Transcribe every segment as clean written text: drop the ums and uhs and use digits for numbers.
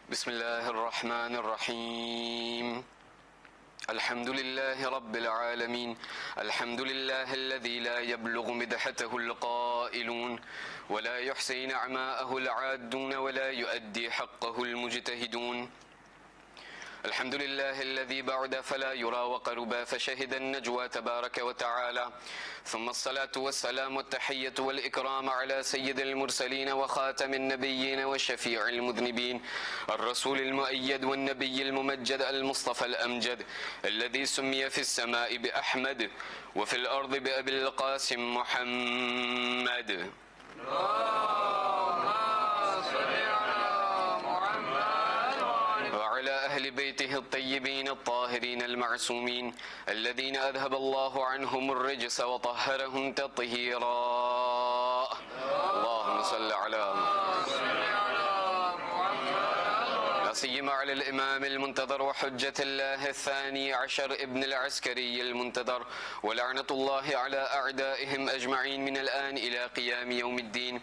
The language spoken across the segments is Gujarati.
بسم الله الرحمن الرحيم الحمد لله رب العالمين الحمد لله الذي لا يبلغ مدحته القائلون ولا يحصي نعماءه العادون ولا يؤدي حقه المجتهدون الحمد لله الذي بعد فلا يرى وقربا فشهد النجوى تبارك وتعالى ثم الصلاة والسلام والتحية والإكرام على سيد المرسلين وخاتم النبيين وشفيع المذنبين الرسول المؤيد والنبي الممجد المصطفى الأمجد الذي سمي في السماء بأحمد وفي الأرض بأبي القاسم محمد وعلى أهل بيته الطيبين الطاهرين المعصومين الذين أذهب الله عنهم الرجس وطهرهم تطهيرا اللهم صل على سيما على الإمام المنتظر وحجة الله الثاني عشر ابن العسكري المنتظر ولعنة الله على أعدائهم أجمعين من الآن إلى قيام يوم الدين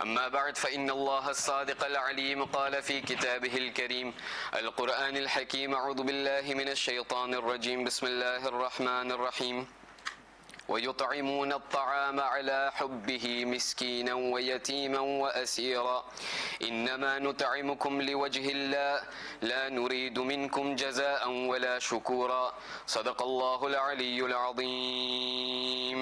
أما بعد فإن الله الصادق العليم قال في كتابه الكريم القرآن الحكيم أعوذ بالله من الشيطان الرجيم بسم الله الرحمن الرحيم ويطعمون الطعام على حبه مسكينا ويتيما وأسيرا إنما نطعمكم لوجه الله لا نريد منكم جزاء ولا شكورا صدق الله العلي العظيم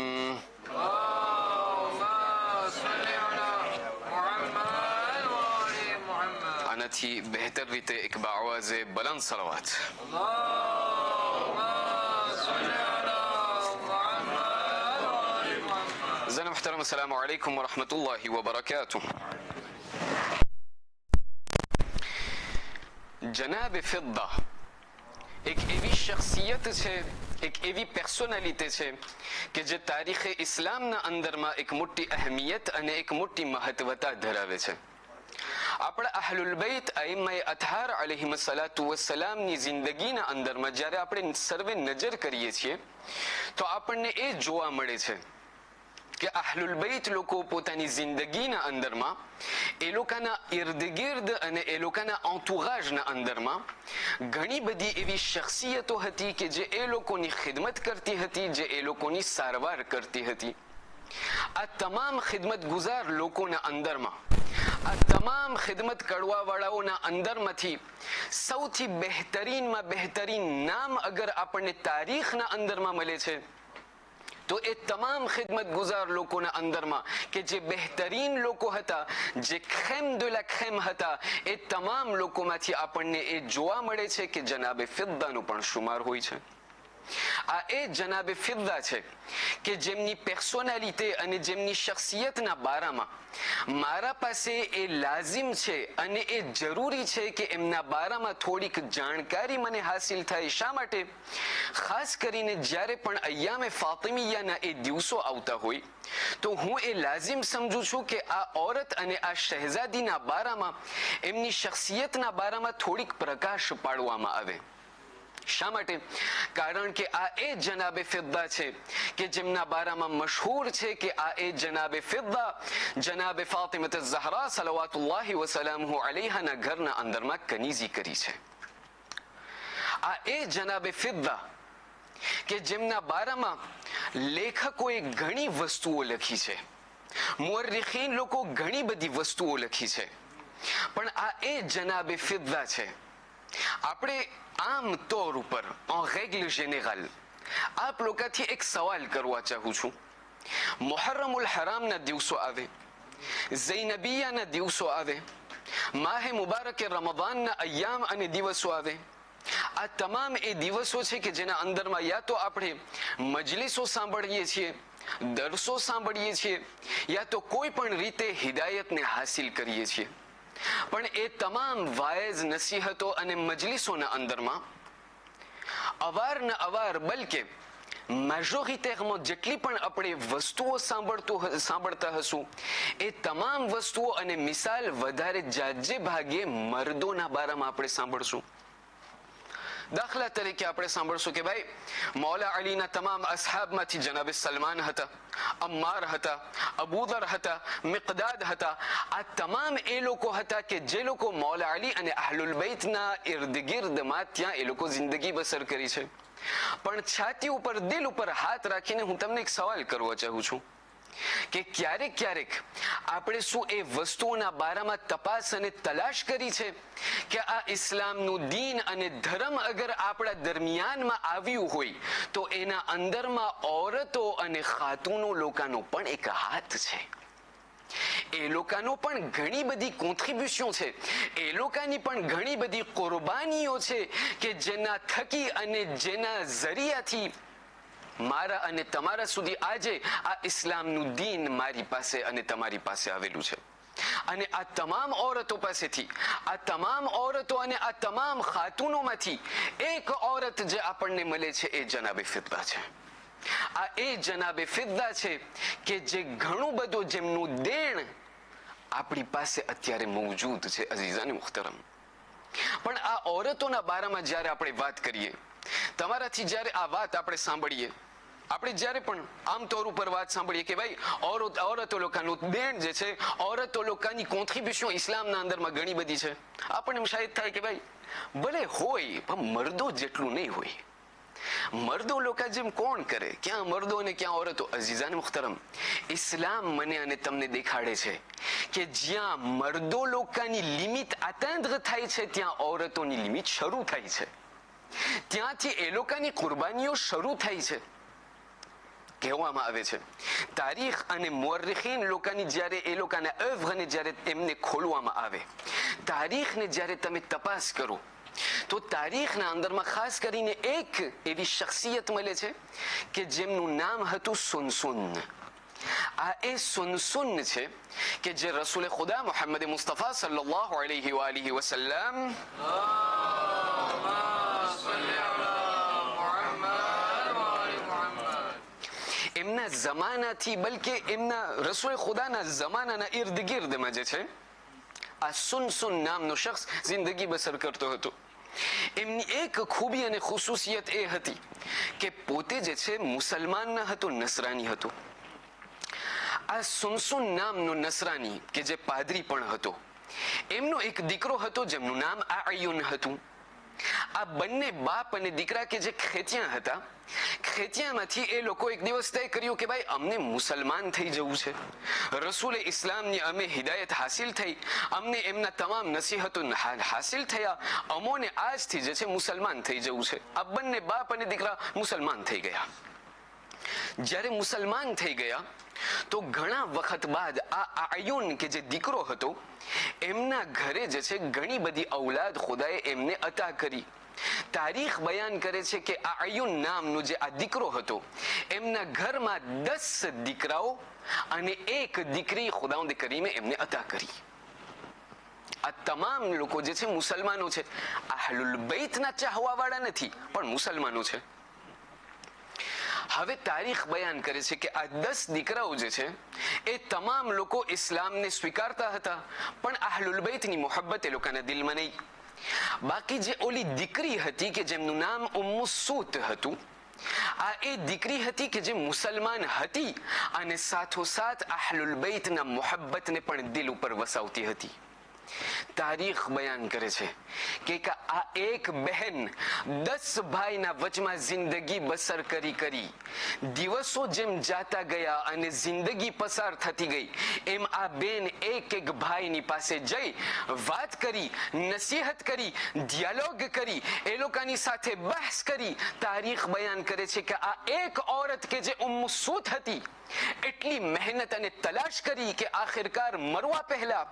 આનાથી બહેતર રીતે એક બાઆવાઝે બલંદ સલાવત زين محترم السلام عليكم ورحمة الله وبركاته. જનાબ ફિદ્દા એક એવી શખ્સિયત છે, એક એવી પર્સનાલિટી છે કે જે તારીખે ઇસ્લામના અંદરમાં એક મોટી અહેમિયત અને એક મોટી મહત્વતા ધરાવે છે. આપણા અહલુલ બૈત અઈમ્માએ અતહાર અલૈહિમ સલાતુ વસ્સલામની જિંદગીના અંદરમાં જ્યારે આપણે સર્વે નજર કરીએ છીએ તો આપણને એ જોવા મળે છે કે અહલુલ બૈત લોકો પોતાની જિંદગીના અંદરમાં એ લોકોના ઇર્દગિર્દ અને એ લોકોના એન્ટુરાજના અંદરમાં ઘણી બધી એવી શખ્સિયતો હતી કે જે એ લોકોની ખિદમત કરતી હતી, જે એ લોકોની સારવાર કરતી હતી. આ તમામ ખિદમત ગુજાર લોકોના અંદરમાં, આ તમામ ખિદમત કરવાવાળાઓના અંદરમાંથી સૌથી બહેતરીનમાં બહેતરીન નામ અગર આપણને તારીખના અંદરમાં મળે છે તો એ તમામ ખિદમત ગુજાર લોકોના અંદરમાં કે જે બહેતરીન લોકો હતા, જે ખેમ de la ખેમ હતા, એ તમામ લોકોમાંથી આપણને એ જોવા મળે છે કે જનાબે ફિદ્દાનો પણ શુમાર હોય છે. આ એ જનાબે ફિદ્દા છે કે જેમની પર્સનાલિટી અને જેમની શખ્સિયતના બારામાં મારા પાસે એ લાઝિમ છે અને એ જરૂરી છે કે એમના બારામાં થોડીક જાણકારી મને હાસિલ થાય. શા માટે? ખાસ કરીને જ્યારે પણ અય્યામે ફાતિમિયાના એ દિવસો આવતા હોય તો હું એ લાઝિમ સમજું છું કે આ ઓરત અને આ શહેઝાદીના બારામાં એમની શખ્સિયતના બારામાં થોડીક પ્રકાશ પાડવામાં આવે. શા માટે? કારણ કે આ એ જનાબે ફિદ્દા છે કે જેમના બારામાં મશહૂર છે કે આ એ જનાબે ફિદ્દા જનાબે ફાતિમત ઝહરા સલવાતુલ્લાહી વસલામહુ અલૈહાના ઘરના અંદરમાં કનીઝી કરી છે. આ એ જનાબે ફિદ્દા કે જેમના બારામાં લેખકોએ ઘણી વસ્તુઓ લખી છે, મુઅર્રિખીન લોકો ઘણી બધી વસ્તુઓ લખી છે, પણ આ એ જનાબે ફિદ્દા છે. આપણે આમ તોર ઉપર en règle générale આપ લોકોથી એક સવાલ કરવા ચાહું છું. મુહર્રમુલ હરામના દિવસો આવે, ઝૈનબિયાના દિવસો આવે, માહે મુબારકે રમઝાનના અય્યામ અને દિવસો આવે. આ તમામ એ દિવસો છે કે જેના અંદરમાં યા તો આપણે મજલિસો સાંભળીએ છીએ, દરસો સાંભળીએ છીએ, યા તો કોઈ પણ રીતે હિદાયતને હાસિલ કરીએ છીએ. પણ એ તમામ વાયઝ નસીહતો અને મજલિસોના અંદરમાં અવારના અવાર બલકે મેજોરિટેરમાં જેટલી પણ આપણે વસ્તુઓ સાંભળતા હશું એ તમામ વસ્તુઓ અને મિસાલ વધારે જાજે ભાગે મર્દોના બારામાં આપણે સાંભળશું. દાખલા તરીકે આપણે સાંભળશું કે ભાઈ મૌલા અલીના તમામ અસહાબમાંથી જનાબે સલમાન હતા, અમ્માર હતા, અબૂધર હતા, મિકદાદ હતા. આ તમામ એ લોકો હતા કે જે લોકો મૌલા અલી અને અહલુલ બૈતના ઇર્દ ગિર્દમાં ત્યાં એ લોકો જિંદગી બસર કરી છે. પણ છાતી ઉપર, દિલ ઉપર હાથ રાખીને હું તમને એક સવાલ કરવા ચાહું છું કે ક્યારેક ક્યારેક આપણે શું એ વસ્તુઓના બારામાં તપાસ અને તલાશ કરી છે કે આ ઇસ્લામનું દીન અને ધર્મ અગર આપણા દરમિયાનમાં આવ્યું હોય તો એના અંદરમાં ઔરતો અને ખાતુનો લોકોનો પણ એક હાથ છે. એ લોકોનો પણ ઘણી બધી કોન્ટ્રીબ્યુશન છે, એ લોકોની પણ ઘણી બધી કુરબાનીઓ છે કે જેના થકી અને જેના જરિયાથી મારા અને તમારા સુધી આજે આ ઇસ્લામનું દીન મારી પાસે અને તમારી પાસે આવેલું છે. અને આ તમામ ઔરતો પાસેથી, આ તમામ ઔરતો અને આ તમામ ખાતુનોમાંથી એક ઔરત જે આપણને મળે છે એ જનાબે ફિદ્દા છે. આ એ જનાબે ફિદ્દા છે કે જે ઘણું બધું જેમનું દેણ આપણી પાસે અત્યારે મૌજૂદ છે. અઝીઝાને મુખ્તરમ, પણ આ ઔરતોના બારામાં જ્યારે આપણે વાત કરીએ, તમારાથી જ્યારે આ વાત આપણે સાંભળીએ, આપણે જ્યારે પણ આમ તોર ઉપર વાત સાંભળીએ કે ભાઈ ઔરતો લોકોનું દેણ જે છે, ઔરતો લોકોની કોન્ટ્રીબ્યુશન ઇસ્લામના અંદરમાં ઘણી બધી છે, આપણને એમ શાયદ થાય કે ભાઈ ભલે હોય પણ મર્દો જેટલું નહીં હોય. મર્દો લોકો જેમ કોણ કરે, ક્યાં મર્દો અને ક્યાં ઔરતો? અઝીઝાને મુખ્તરમ, ઇસ્લામ મને અને તમને દેખાડે છે કે જ્યાં મર્દો લોકોની લિમિટ આતંદ્ર થાય છે ત્યાં ઔરતોની લિમિટ શરૂ થાય છે, ત્યાંથી એ લોકોની કુરબાનીઓ શરૂ થાય છે. કહેવામાં આવે છે તારીખ અને મુઅર્રિખીન લોકોની જ્યારે એ લોકોના અવઘને જ્યારે એમને ખોલવામાં આવે, તારીખને જ્યારે તમે તપાસ કરો તો તારીખના અંદરમાં ખાસ કરીને એક એવી શખ્સિયત મળે છે કે જેમનું નામ હતું સુનસુન. આ એ સુનસુન છે કે જે રસૂલ ખુદા મુહમ્મદ મુસ્તફા સલ્લલ્લાહુ અલૈહિ વ આલિહિ વસલ્લમ એમના જમાનાથી, બલકે એમના રસૂલ ખુદાના જમાનાના ઇર્દ ગિર્દમાં જે છે આ સુનસુન નામનો શખ્સ જિંદગી બસર કરતો હતો. એમની એક ખૂબી અને ખુસુસિયત એ હતી કે પોતે જે છે મુસલમાન ન હતો, નસરાની હતો. આ સુનસુન નામનો નસરાની કે જે પાદરી પણ હતો, એમનો એક દીકરો હતો જેમનું નામ આયુન હતું. આ બંને બાપ અને દીકરા કે જે ખેતિયા હતા, ખેતિયામાંથી એ લોકો એક દિવસ તય કર્યું કે ભાઈ અમને મુસલમાન થઈ જવું છે, રસૂલ ઇસ્લામની અમે હિદાયત હાસિલ થઈ, અમને એમના તમામ નસીહતો હાસિલ થયા, અમોને આજથી જે છે મુસલમાન થઈ જવું છે. આ બંને બાપ અને દીકરા મુસલમાન થઈ ગયા. જ્યારે મુસલમાન થઈ ગયા તો ઘણા વખત બાદ આ આયુન કે જે દીકરો હતો એમના ઘરે જે છે ઘણી બધી ઔલાદ ખુદાએ એમને અતા કરી. તારીખ બયાન કરે છે કે આ આયુન નામનો જે આ દીકરો હતો એમના ઘરમાં 10 દીકરાઓ અને એક દીકરી ખુદાવંદ કરીમે એમને અતા કરી. આ તમામ લોકો જે છે મુસલમાનો છે, અહલુલ બૈતના ચાહવા વાળા નથી પણ મુસલમાનો છે. હવે તારીખ બયાન કરે છે કે આ 10 દીકરાઓ જે છે એ તમામ લોકો ઇસ્લામને સ્વીકારતા હતા પણ અહલુલ બૈતની મોહબ્બત એ લોકોના દિલમાં નહીં. બાકી જે ઓલી દીકરી હતી કે જેમનું નામ ઉમ્મુ સૂત હતું, આ એ દીકરી હતી કે જે મુસલમાન હતી અને સાથોસાથ અહલુલ બૈતના મોહબ્બતને પણ દિલ ઉપર વસાવતી હતી. તારીખ બયાન કરે છે કે આ એક બહેન 10 ભાઈના વચમાં જિંદગી બસર કરી દિવસો જેમ જાતા ગયા અને જિંદગી પસાર થતી ગઈ એમ આ બેન એક ભાઈની પાસે જઈ વાત કરી, નસીહત કરી, ડિયાલોગ કરી, એ લોકોની સાથે બહસ કરી. તારીખ બયાન કરે છે કે આ એક ઔરત કે જે ઉમ્મુ સૂત હતી એટલી મહેનત અને તલાશ કરી કે આખિરકાર મરવા પહેલા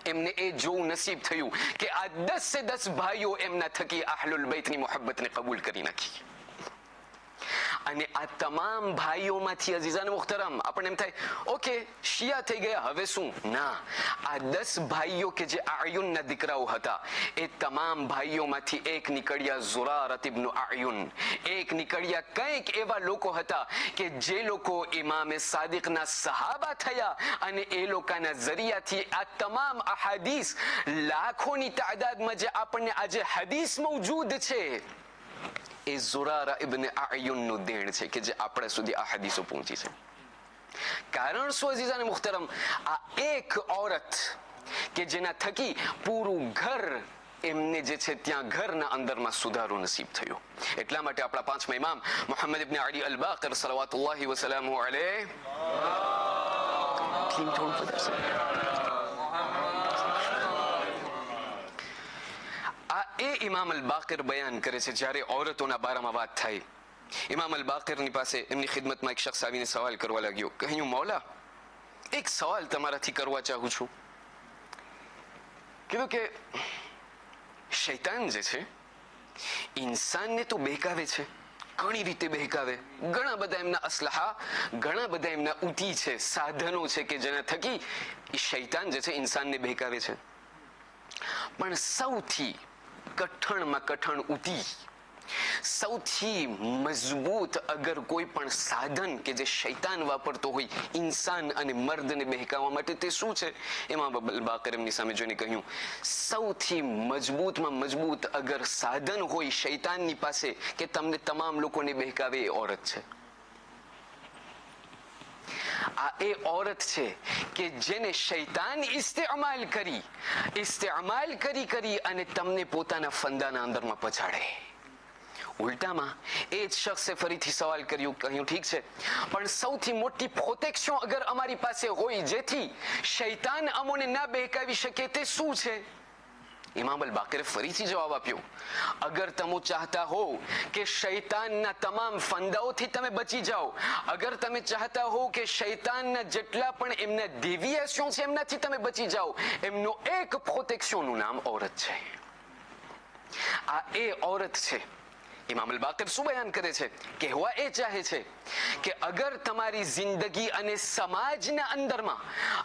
એમને એ જોવું નસીબ થયું કે આ 10 ભાઈઓ એમના થકી અહલુલ બૈતની મોહબ્બતને કબૂલ કરી નાખી. અને આ તમામ ભાઈઓમાંથી અઝીઝાન મુખ્તરમ આપણને એમ થાય ઓકે શિયા થઈ ગયા હવે શું, ના, આ 10 ભાઈઓ કે જે આયુનના દીકરાઓ હતા એ તમામ ભાઈઓમાંથી એક નીકળ્યા ઝુરારત ઇબ્ન આયુન, એક નીકળ્યા કંઈક એવા લોકો હતા કે જે લોકો ઇમામે સાદિકના સહાબા થયા અને એ લોકોના જરિયાથી આ તમામ અહાદીસ લાખોની તાદાદમાં જે આપણને આજે હદીસ મૌજૂદ છે એ ઝુરારા ઇબ્ન આયુનનું દેણ છે કે જે આપણા સુધી આ હદીસો પહોંચી છે. કારણ શું અઝીઝાને મુખ્તરમ, આ એક ઓરત કે જેના થકી પૂરું ઘર એમને જે છે ત્યાં ઘરના અંદરમાં સુધારો નસીબ થયો. એટલા માટે આપણા પાંચમા ઇમામ મુહમ્મદ ઇબ્ન અલી અલ બાકર સલવાતુલ્લાહી વસલામુ અલૈહ આ એ ઇમામ અલ બાકર બયાન કરે છે જ્યારે ઔરતોના બારામાં વાત થાય. ઇમામ અલ બાકરની પાસે એમની ખિદમતમાં એક શખ્સ આવીને સવાલ કરવા લાગ્યો. કહ્યું મૌલા એક સવાલ તમારાથી કરવા ચાહું છું. કીધું કે શૈતાન જે છે ઇન્સાનને તો બહેકાવે છે, ઘણી રીતે બહેકાવે, ઘણા બધા એમના અસલહા, ઘણા બધા એમના ઉતી છે, સાધનો છે કે જેના થકી એ શૈતાન જે છે ઇન્સાનને બહેકાવે છે. પણ સૌથી કઠણમાં કઠણ ઉતી, સૌથી મજબૂત અગર કોઈ પણ સાધન કે જે શૈતાન વાપરતો હોય ઇન્સાન અને મર્દને બહેકાવવા માટે તે શું છે? ઇમામ અલ બાકર એમની સામે જોઈને કહ્યું સૌથી મજબૂતમાં મજબૂત અગર સાધન હોય શૈતાનની પાસે કે તમને તમામ લોકોને બહેકાવે એ ઓરત છે. આ એ ઓરત છે કે જેને શૈતાન ઇસ્તેમાલ કરી અને તમને પોતાના ફંદાના અંદરમાં પછાડે. ઉલટામાં એ જ શખ્સે ફરીથી સવાલ કર્યું, કહ્યું ઠીક છે પણ સૌથી મોટી પ્રોટેક્શન અગર અમારી પાસે હોય જેથી શૈતાન અમોને ના બહેકાવી શકે તે શું છે? ઇમામ અલ બાકરે ફરીથી જવાબ આપ્યો, અગર તમે ચાહતા હો કે શૈતાનના તમામ ફંદાઓથી તમે બચી જાઓ, અગર તમે ચાહતા હો કે શૈતાનના જેટલા પણ એમના ડેવિએશન છે એમનાથી તમે બચી જાઓ, એમનો એક પ્રોટેક્શનનું નામ ઓરત છે. આ એ ઓરત છે. ઇમામ અલ બાકર શું બયાન કરે છે? કહેવા એ ચાહે છે કે અગર તમારી જિંદગી અને સમાજના અંદરમાં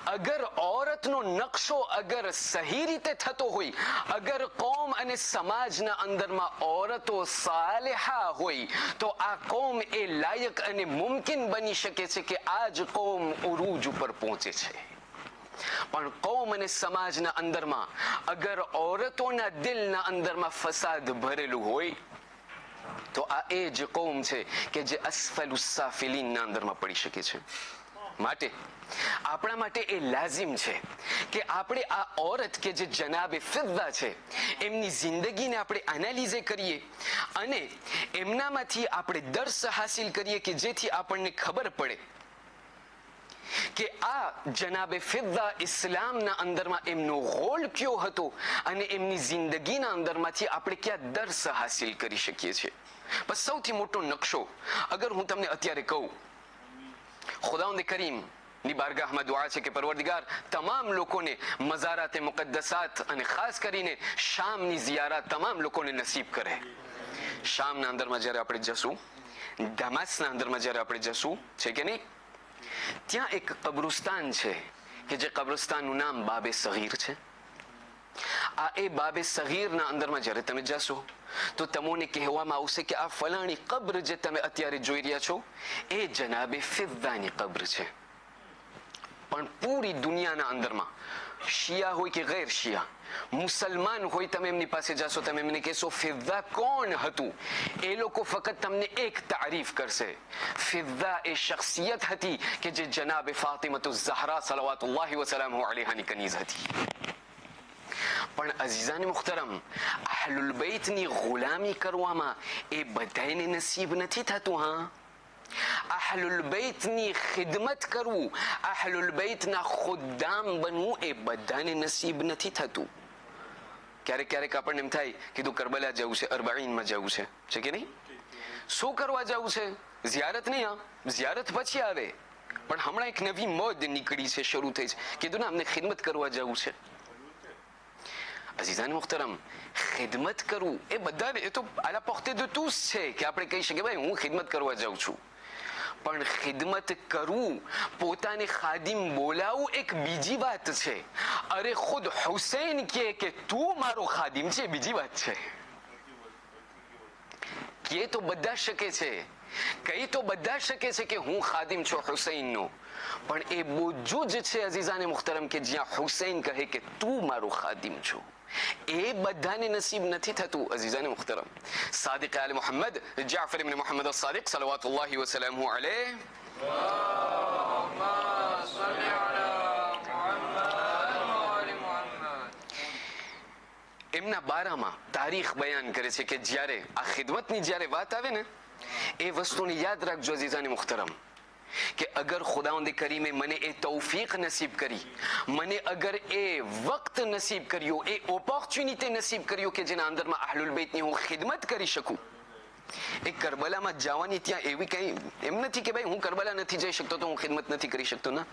અગર ઓરતનો નકશો અગર સહી રીતે થતો હોય, અગર કોમ અને સમાજના અંદરમાં ઓરતો સાલેહા હોય તો આ કોમ એ લાયક અને મુમકિન બની શકે છે કે આજ કોમ ઉરૂજ ઉપર પહોંચે છે. પણ કોમ અને સમાજના અંદરમાં અગર ઓરતોના દિલના અંદરમાં ફસાદ ભરેલું હોય તો આ એ જ કોમ છે કે જે અસ્ફલુસ સાફિલીનના અંદરમાં પડી શકે છે. માટે આપણા માટે એ લાઝિમ છે કે આપણે આ ઓરત કે જે જનાબે ફિદ્દા છે એમની જિંદગીને આપણે એનાલિઝ કરીએ અને એમનામાંથી આપણે દર્સ હાસિલ કરીએ કે જેથી આપણને ખબર પડે કે આ જનાબે ફિદ્દા ઇસ્લામના અંદરમાં એમનો રોલ કયો હતો અને એમની જિંદગીના અંદરમાંથી આપણે ક્યાં દર્સ હાસિલ કરી શકીએ છીએ. બસ સૌથી મોટો નકશો અગર હું તમને અત્યારે કહું, ખુદાવંદ કરીમ ની બારગાહમાં દુઆ છે કે પરવરદિગાર તમામ લોકોને મઝારાતે મુકદ્દસાત અને ખાસ કરીને શામની ઝિયારત તમામ લોકોને નસીબ કરે. શામના અંદરમાં જ્યારે આપણે જશું, દમાસ્કના અંદરમાં જ્યારે આપણે જશું, છે કે નહીં, ત્યાં એક કબ્રસ્તાન છે કે જે કબ્રસ્તાનનું નામ બાબે સગીર છે. આ એ બાબે સગીરના અંદરમાં જ્યારે તમે જશો તો તમને કહેવામાં આવશે કે આ ફલાણી કબ્ર જે તમે અત્યારે જોઈ રહ્યા છો એ જનાબે ફિદ્દાની કબ્ર છે. પણ પૂરી દુનિયાના અંદરમાં શિયા હોય કે ગેર શિયા, મુસલમાન હોય, તમે એમની પાસે જશો, તમે એમને કહેશો ફિદ્દા કોણ હતું, એ લોકો ફક્ત તમને એક તારીફ કરશે, ફિદ્દા એ શખ્સિયત હતી કે જે જનાબે ફાતિમતુ ઝહરા સલવાતુલ્લાહી વસલામુ અલૈહાની કનીઝ હતી. પણ અઝીઝાને મુખ્તરમ અહલુલ બૈતની ગુલામી કરવામાં એ બધાને નસીબ નથી થતું. હા, અહલુલ બૈતની ખિદમત કરવું, અહલુલ બૈતના ખુદ્દામ બનવું એ બધાને નસીબ નથી થતું. ક્યારેક ક્યારેક આપણને એમ થાય કીધું કરબલા જવું છે, અરબાઈનમાં જવું છે કે નહીં? શું કરવા જવું છે? ઝિયારત નહીં, હા ઝિયારત પછી આવે, પણ હમણાં એક નવી મોજ નીકળી છે, શરૂ થઈ છે, કીધું ને અમને ખિદમત કરવા જવું છે. અઝીઝાન મુહતરમ, ખિદમત કરવું એ બધાને, એ તો à la portée de tous છે કે આપણે કહી શકીએ ભાઈ હું ખિદમત કરવા જાઉં છું. પણ ખિદમત કરવું, પોતાને ખાદિમ બોલાવવું એક બીજી વાત છે. અરે ખુદ હુસૈન કે તું મારો ખાદિમ છે, બીજી વાત છે. કે તો બધા શકે છે, કઈ તો બધા શકે છે કે હું ખાદિમ છું હુસૈનનો, પણ એ બોજો જ છે અઝીઝાને મુહતરમ કે જ્યાં હુસૈન કહે કે તું મારો ખાદિમ છો, એ બધાને નસીબ નથી થતું અઝીઝાને મુહતરમ. સાદિક આલ મુહમ્મદ જાફર ઇબ્ન મુહમ્મદ અસ-સાદિક સલવાતુલ્લાહિ વ સલામુહુ અલૈહ એમના બારામાં તારીખ બયાન કરે છે કે જ્યારે આ ખિદમતની જ્યારે વાત આવે ને, એ વસ્તુને યાદ રાખજો અઝીઝાને મુહતરમ કે અગર ખુદાવંદ કરીમે મને એ તૌફીક નસીબ કરી, મને અગર એ વક્ત નસીબ કર્યો, એ ઓપોર્ચ્યુનિટી નસીબ કર્યો કે જેના અંદરમાં અહલુલ બેતની હું ખિદમત કરી શકું. એ કરબલામાં જવાની ત્યાં એવી કઈ એમ નથી કે ભાઈ હું કરબલા નથી જઈ શકતો તો હું ખિદમત નથી કરી શકતો. ના,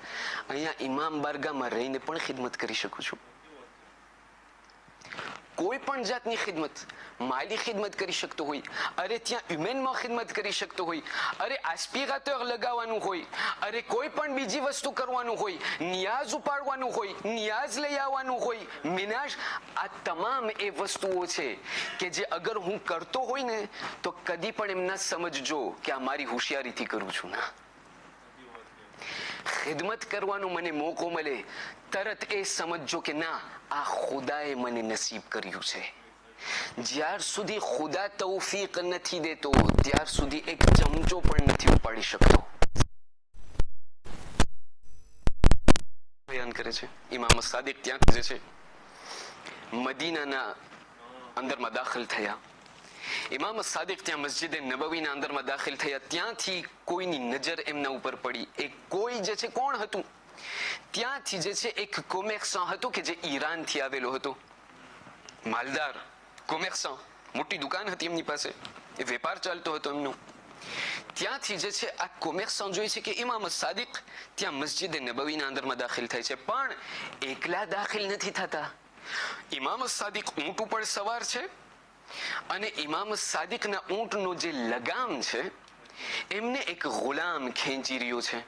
અહીંયા ઇમામ બારગામાં રહીને પણ ખિદમત કરી શકું છું. કોઈ પણ જાતની ખિદમત, માલી ખિદમત કરી શકતો હોય, અરે ત્યાં હ્યુમેનમાં ખિદમત કરી શકતો હોય, અરે આસ્પિરાteur લગાવવાનું હોય, અરે કોઈ પણ બીજી વસ્તુ કરવાનું હોય, નિયાઝ ઉપાડવાનું હોય, નિયાઝ લઈ આવવાનું હોય, મિનાજ, આ તમામ એ વસ્તુઓ છે કે જે અગર હું કરતો હોય ને તો કદી પણ એમ ના સમજજો કે આ મારી હોશિયારીથી કરું છું. ના, ખિદમત કરવાનો મને મોકો મળે તરત એ સમજજો કે ના, આ ખુદાએ મને નસીબ કર્યું છે. જ્યાર સુધી ખુદા તૌફીક નથી દેતો ત્યાર સુધી એક ચમચો પણ નથી ઉપાડી શકતો. બયાન કરે છે ઇમામ સાદિક ત્યાં જે છે મદીનાના અંદરમાં દાખલ થયા. ઇમામ સાદિક ત્યાં મસ્જિદ નબવીના અંદરમાં દાખલ થયા, ત્યાંથી કોઈની નજર એમના ઉપર પડી. એ કોઈ જે છે કોણ હતું? ત્યાંથી જે છે એક કોમેર્સન્ટ હતો કે જે ઈરાનથી આવેલો હતો, માલદાર કોમેર્સન્ટ, મોટી દુકાન હતી એમની પાસે, એ વેપાર ચાલતો હતો એમનો. ત્યાંથી જે છે આ કોમેર્સન્ટ જોઈ છે કે ઇમામ સાદિક ત્યાં મસ્જિદ નબવીના અંદરમાં દાખલ થાય છે, પણ એકલા દાખલ નથી થતા. ઇમામ સાદિક ઊંટ ઉપર સવાર છે અને ઇમામ સાદિકના ઊંટનો જે લગામ છે એમને એક ગુલામ ખેંચી રહ્યો છે.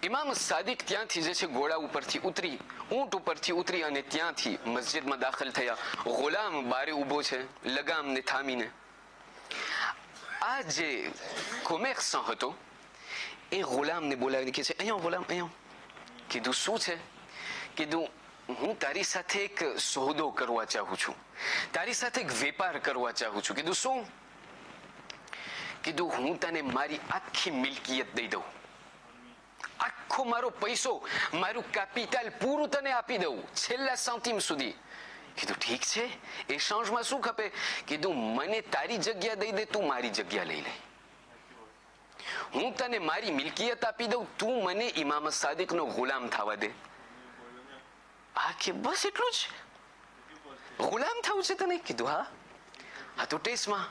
ઇમામ સાદિક ત્યાંથી જે છે ઘોડા ઉપરથી ઉતરી, ઊંટ ઉપરથી ઉતરી અને ત્યાંથી મસ્જિદમાં દાખલ થયા. ગુલામ બારે ઊભો છે લગામને થામીને. આ જે કોમેર્સન્ટ હતો એ ગુલામને બોલાવીને કહે છે, અહીંયા ગુલામ, અહીંયા. કીધું શું છે? કીધું હું તારી સાથે એક સોદો કરવા ચાહું છું, તારી સાથે એક વેપાર કરવા ચાહું છું. કીધું શું? કીધું હું તને મારી આખી મિલકિયત દઈ દઉં, આખો મારો પૈસો, મારું કેપિટલ પૂરું તને આપી દઉં, છેલ્લા સેન્ટિમ સુધી. કીધું ઠીક છે, એક્સચેન્જમાં શું ખપે? કીધું મને તારી જગ્યા દઈ દે, તું મારી જગ્યા લઈ લે. હું તને મારી મિલકિયત આપી દઉં, તું મને ઇમામ સાદિકનો ગુલામ થવા દે. આ કે બસ એટલું જ? ગુલામ થવું છે તને? કીધું હા. આ તો ટેસ્ટમાં.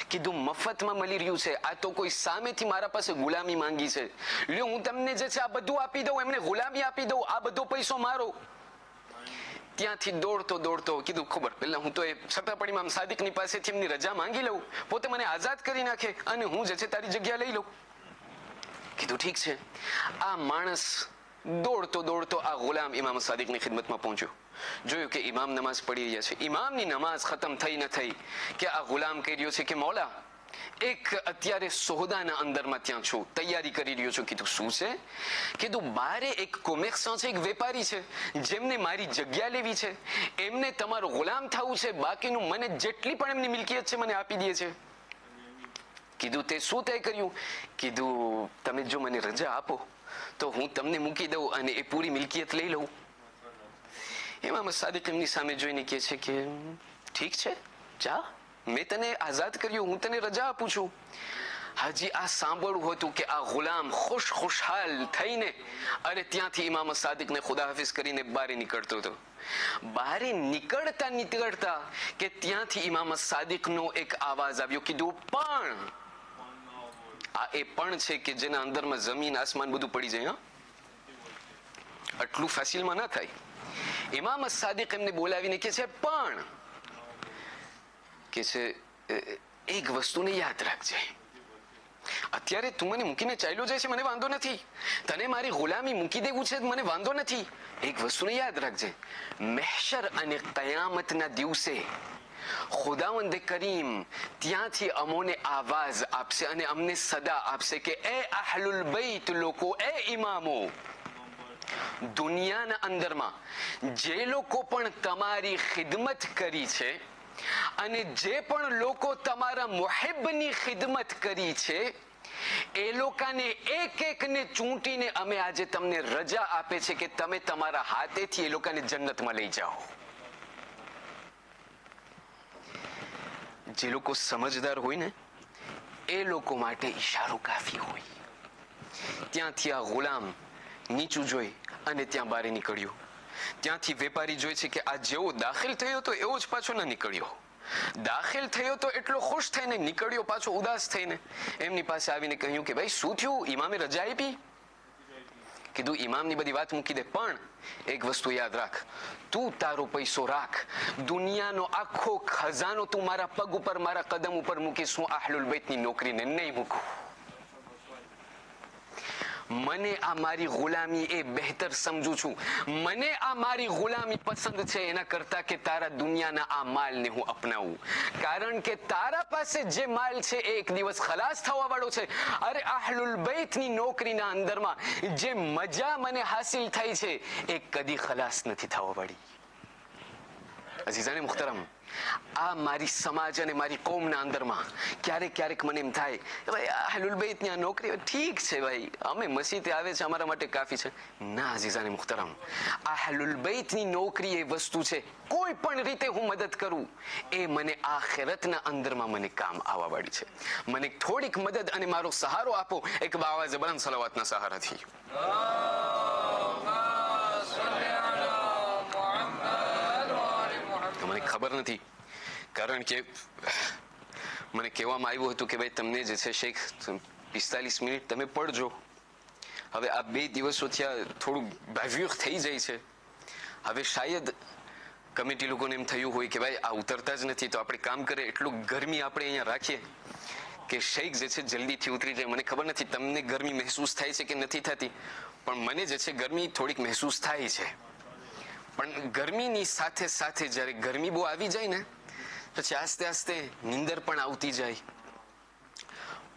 કીધું મફતમાં મળી રહ્યું છે, આ તો કોઈ સામેથી મારા પાસે ગુલામી માંગી છે. લ્યો હું તમને જે છે આ બધું આપી દઉં, એમને ગુલામી આપી દઉં, આ બધો પૈસો મારો. ત્યાંથી દોડતો દોડતો કીધું ખબર પેલા હું તો એ છતાં ઇમામ સાદિકની પાસેથી એમની રજા માંગી લઉં, પોતે મને આઝાદ કરી નાખે અને હું જે છે તારી જગ્યા લઈ લઉં. કીધું ઠીક છે. આ માણસ દોડતો દોડતો આ ગુલામ ઇમામ સાદિકની ખિદમતમાં પહોંચ્યો. જોયું કે ઇમામ નમાઝ પડી રહ્યા છે. ઇમામની નમાઝ ખતમ થઈ ન થઈ કે આ ગુલામ કહી રહ્યો છે કે મૌલા, એક અત્યારે સોદાના અંદરમાં ત્યાં છું, તૈયારી કરી રહ્યો છું. કીધું શું છે? કીધું બારે એક કોમેર્સન્ટ છે, એક વેપારી છે, જેમને મારી જગ્યા લેવી છે, એમને તમારો ગુલામ થવું છે, બાકીનું મને જેટલી પણ એમની મિલકિયત છે મને આપી દે છે. કીધું તે શું તય કર્યું? કીધું તમે જો મને રજા આપો તો હું તમને મૂકી દઉં અને એ પૂરી મિલકિયત લઈ લઉં. ઇમામ સાદિક એમની સામે જોઈને કહે છે કે ઠીક છે, જા, મેં તને આઝાદ કર્યો, હું તને રજા આપું છું. હજી આ સાંભળવું હતું કે આ ગુલામ ખુશહાલ થઈને અરે ત્યાંથી ઇમામ સાદિકને ખુદા હાફિઝ કરીને બહાર નીકળતો હતો. બહાર નીકળતા કે ત્યાંથી ઇમામ સાદિકનો એક આવાજ આવ્યો. કીધું પણ આ એ પણ છે કે જેના અંદરમાં જમીન આસમાન બધું પડી જાય. આટલું ફેસિલમાં ના થાય. ઇમામ સાદિક એમને બોલાવીને કે છે પણ કે છે એક વસ્તુને યાદ રાખજે, અત્યારે તું મને મૂકીને ચાલ્યો જાય છે, મને વાંધો નથી, તને મારી ગુલામી મૂકી દેવું છે મને વાંધો નથી, એક વસ્તુને યાદ રાખજે, મહેશર અને કયામતના દિવસે ખુદાવંદ કરીમ ત્યાંથી અમોને આવાજ આપશે અને અમને સદા આપશે કે એ અહલુલ બૈત લોકો, એ ઇમામો, દુનિયાના અંદરમાં જે લોકો પણ તમારી ખિદમત કરી છે અને જે પણ લોકો તમારા મુહિબની ખિદમત કરી છે, એ લોકોને એક એકને ચૂંટીને અમે આજે તમને રજા આપે છે કે તમે તમારા હાથેથી એ લોકોને જન્નતમાં લઈ જાઓ. જે લોકો સમજદાર હોય ને એ લોકો માટે ઈશારો કાફી હોય. ત્યાંથી આ ગુલામ નીચું જોઈ અને ત્યાં બહાર નીકળ્યો. ત્યાંથી વેપારી જોઈ છે કે આ જેવો દાખલ થયો તો એવો જ પાછો ન નીકળ્યો. દાખલ થયો તો એટલો ખુશ થઈને નીકળ્યો પાછો ઉદાસ થઈને. એમની પાસે આવીને કહ્યું કે ભાઈ શું થયું, ઇમામે રજા આપી? કીધું ઇમામની બધી વાત મૂકી દે, પણ એક વસ્તુ યાદ રાખ, તું તારો પૈસો રાખ, દુનિયાનો આખો ખજાનો તું મારા પગ ઉપર, મારા કદમ ઉપર મૂકીશ, હું અહલુલ બૈતની નોકરીને નહીં મૂકું. મને આ મારી ગુલામી એ બહેતર સમજુ છું, મને આ મારી ગુલામી પસંદ છે એના કરતા કે તારા દુનિયાના આ માલને હું અપનાવું. કારણ કે તારા પાસે જે માલ છે એ એક દિવસ ખલાસ થવા વાળો છે. અરે અહલુલ બૈતની નોકરીના અંદરમાં જે મજા મને હાસિલ થઈ છે એ કદી ખલાસ નથી થવા વાળી. અઝીઝાને મુખ્તરમ, આ મારી સમાજ અને મારી કોમના અંદરમાં ક્યારેક ક્યારેક મને એમ થાય કે ભાઈ અહલુલ બૈતની આ નોકરી ઠીક છે, ભાઈ અમે મસ્જિદે આવે છે અમારા માટે કાફી છે. ના અઝીઝાને મુખ્તરમ, અહલુલ બૈતની નોકરી એ વસ્તુ છે, કોઈ પણ રીતે હું મદદ કરું એ મને આખિરતના અંદરમાં મને કામ આવવા વાળી છે. મને થોડીક મદદ અને મારો સહારો આપો એક બાવાઝે બલંદ સલાવતના સહારાથી. મને ખબર નથી, કારણ કે મને કહેવામાં આવ્યું હતું કે ભાઈ તમને જે છે શેખ 45 મિનિટ તમે પડજો. હવે આ 2 દિવસો થયા થોડું ભાવ્યુખ થઈ જાય છે. હવે શાયદ કમિટી લોકોને એમ થયું હોય કે ભાઈ આ ઉતરતા જ નથી તો આપણે કામ કરે એટલું ગરમી આપણે અહીંયા રાખીએ કે શેખ જે છે જલ્દીથી ઉતરી જાય. મને ખબર નથી તમને ગરમી મહેસૂસ થાય છે કે નથી થતી, પણ મને જે છે ગરમી થોડીક મહેસૂસ થાય છે. પણ ગરમીની સાથે સાથે જ્યારે ગરમી બહુ આવી જાય ને પછી આસ્તે આસ્તે નીંદર પણ આવતી જાય.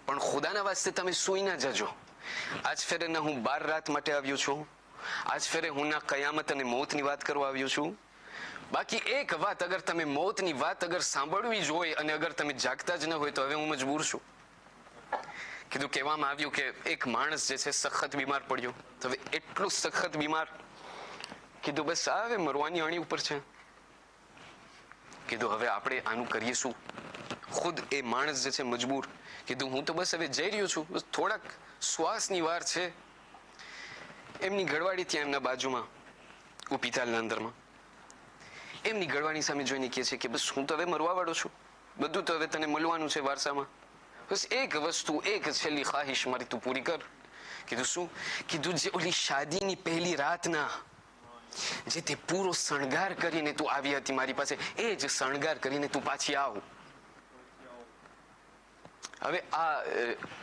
પણ ખુદાના વાસ્તે તમે સૂઈ ના જજો. આજ ફેરે ના હું 12 રાત માટે આવ્યો છું, આજ ફેરે હું ના કયામત અને મોતની વાત કરવા આવ્યો છું. બાકી એક વાત, અગર તમે મોતની વાત અગર સાંભળવી જ હોય અને અગર તમે જાગતા જ ન હોય તો હવે હું મજબૂર છું. કીધું કહેવામાં આવ્યું કે એક માણસ જે છે સખત બીમાર પડ્યો. હવે એટલું સખત બીમાર, કીધું બસ હવે મરવાની અણી ઉપર છે. કીધું હવે આપણે આનું કરીએ શું? ખુદ એ માણસ જે છે મજબૂર. કીધું હું તો બસ હવે જઈ રહ્યો છું, બસ થોડાક શ્વાસની વાર છે. એમની ગળવાડી ત્યાં એમના બાજુમાં ઉપિતાલના અંદરમાં એમની ગળવાણી સામે જોઈને કહે છે કે બસ હું તો હવે મરવા વાળો છું, બધું તો હવે તને મળવાનું છે વારસામાં, બસ એક વસ્તુ, એક છેલ્લી ખ્વાહિશ મારી તું પૂરી કર. કીધું શું? કીધું જે ઓલી શાદીની પહેલી રાતના જે તે પૂરો શણગાર કરીને તું આવી હતી મારી પાસે, એ જ શણગાર કરીને તું પાછી આવ. હવે આ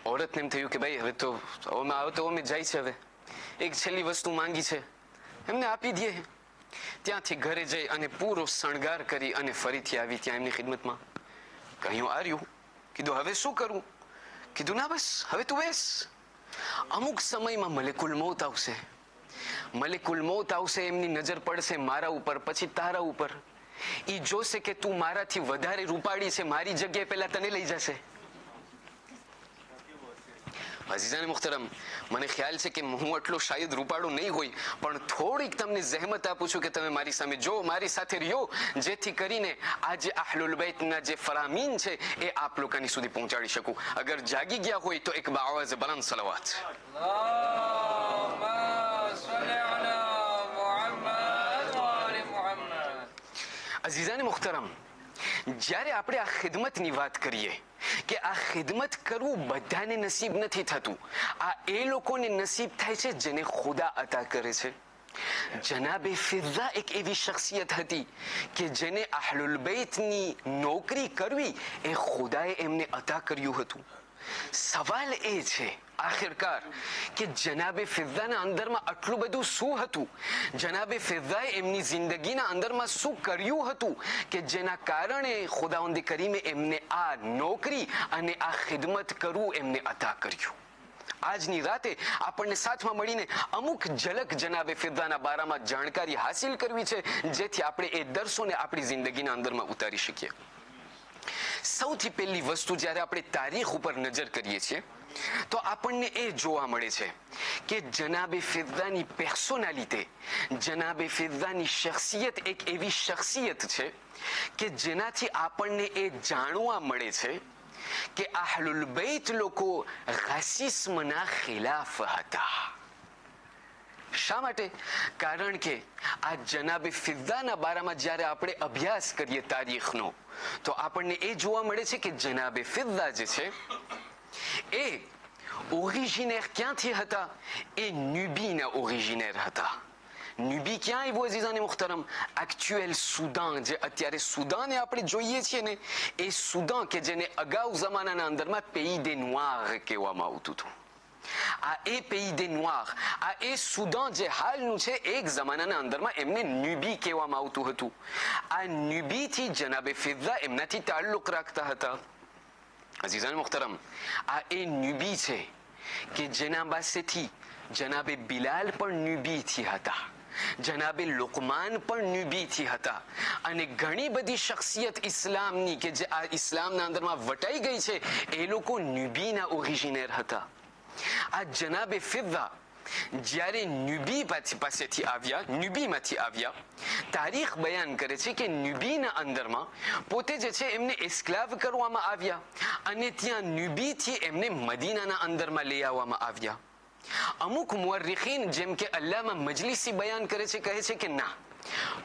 ઓરતને એમ થયું કે ભાઈ હવે તો અમે જાય છે, હવે એક છેલ્લી વસ્તુ માંગી છે એમને આપી દઈએ. ત્યાંથી ઘરે જઈ અને પૂરો શણગાર કરી અને ફરીથી આવી ત્યાં એમની ખિદમતમાં. કહ્યું આર્યું. કીધું હવે શું કરવું? કીધું ના બસ હવે તું બેસ, અમુક સમયમાં મલેકુલ મોત આવશે. મલેકુલ મોત આવશે, એમની નજર પડશે મારા ઉપર પછી તારા ઉપર. ઈ જોશે કે તું મારાથી વધારે રૂપાળી છે, મારી જગ્યાએ પહેલા તને લઈ જશે. અઝીઝાને મુખ્તરમ, મને ખ્યાલ છે કે હું એટલો શાયદ રૂપાળો નહીં હોય, પણ થોડીક તમને જહેમત આપું છું કે તમે મારી સામે જો, મારી સાથે રહ્યો, જેથી કરીને આજે અહલુલ બૈતના જે ફરામીન છે એ આપ લોકોની સુધી પહોંચાડી શકું. અગર જાગી ગયા હોય તો એક બાવાઝ બલંદ સલાવત. અઝીઝાને મુખ્તરમ, જ્યારે આપણે આ ખિદમતની વાત કરીએ કે આ ખિદમત કરવું બધાને નસીબ નથી થતું, આ એ લોકોને નસીબ થાય છે જેને ખુદા અતા કરે છે. જનાબે ફિઝા એક એવી શખ્સિયત હતી કે જેને અહલુલ બૈતની નોકરી કરવી એ ખુદાએ એમને અતા કર્યું હતું. સવાલ એ છે આખિરકાર કે જનાબે ફિઝાના અંદરમાં આટલું બધું શું હતું? જનાબે ફિઝાએ એમની જિંદગીના અંદરમાં શું કર્યું હતું કે જેના કારણે ખુદાવંદ કરીમે એમને આ નોકરી અને આ ખિદમત કરવું એમને અતા કર્યું? આજની રાતે આપણને સાથમાં મળીને અમુક ઝલક જનાબે ફિઝાના બારામાં જાણકારી હાસિલ કરવી છે, જેથી આપણે એ દર્શોને આપણી જિંદગીના અંદરમાં ઉતારી શકીએ. સૌથી પહેલી વસ્તુ જ્યારે આપણે તારીખ ઉપર નજર કરીએ છીએ તો આપણને એ જોવા મળે છે કે જનાબે ફિઝાની પર્સોનાલિટી, જનાબે ફિઝાની શખ્સિયત એક એવી શખ્સિયત છે કે જેનાથી આપણને એ જાણવા મળે છે કે અહલુલ બૈત લોકો રાસિસમના ખિલાફ હતા. શા માટે? કારણ કે આ જનાબે ફિઝાના બારામાં જ્યારે આપણે અભ્યાસ કરીએ તારીખનો તો આપણને એ જોવા મળે છે કે જનાબે ફિઝા જે છે એ ઓરિજિનેર ક્યાંથી હતા? એ ન્યુબીના ઓરિજિનેર હતા. ન્યુબી ક્યાં આવ્યું અઝીઝાને મુખ્તરમ? એક્ચ્યુઅલ સુદાન, જે અત્યારે સુદાન આપણે જોઈએ છીએ ને, એ સુદાન કે જેને અગાઉ જમાનાના અંદરમાં પેઈ દે નોર કહેવામાં આવતું હતું. આ એ પેઈ દે નોર, આ એ સુદાન જે હાલનું છે, એક જમાનાના અંદરમાં એમને ન્યુબી કહેવામાં આવતું હતું. આ ન્યુબીથી જનાબે ફિઝા એમનાથી તાલ્લુક રાખતા હતા. અઝીઝાન મુખ્તરમ, આ એ ન્યુબી છે કે જેના પાસેથી જનાબે બિલાલ પણ ન્યુબીથી હતા, જનાબે લુકમાન પણ ન્યુબીથી હતા, અને ઘણી બધી શખ્સિયત ઇસ્લામની કે જે આ ઇસ્લામના અંદરમાં વટાઈ ગઈ છે એ લોકો ન્યુબીના ઓરિજિનેર હતા. આ જનાબે ફિઝા જ્યારે ન્યુબીમાંથી આવ્યા, તારીખ બયાન કરે છે કે ન્યુબીના અંદરમાં પોતે જે છે એમને એસ્ક્લાવ કરવામાં આવ્યા અને ત્યાં ન્યુબીથી એમને મદીનાના અંદરમાં લઈ આવવામાં આવ્યા. અમુક મુઅર્રિખીન જેમ કે અલ્લામા મજલિસી બયાન કરે છે, કહે છે કે ના,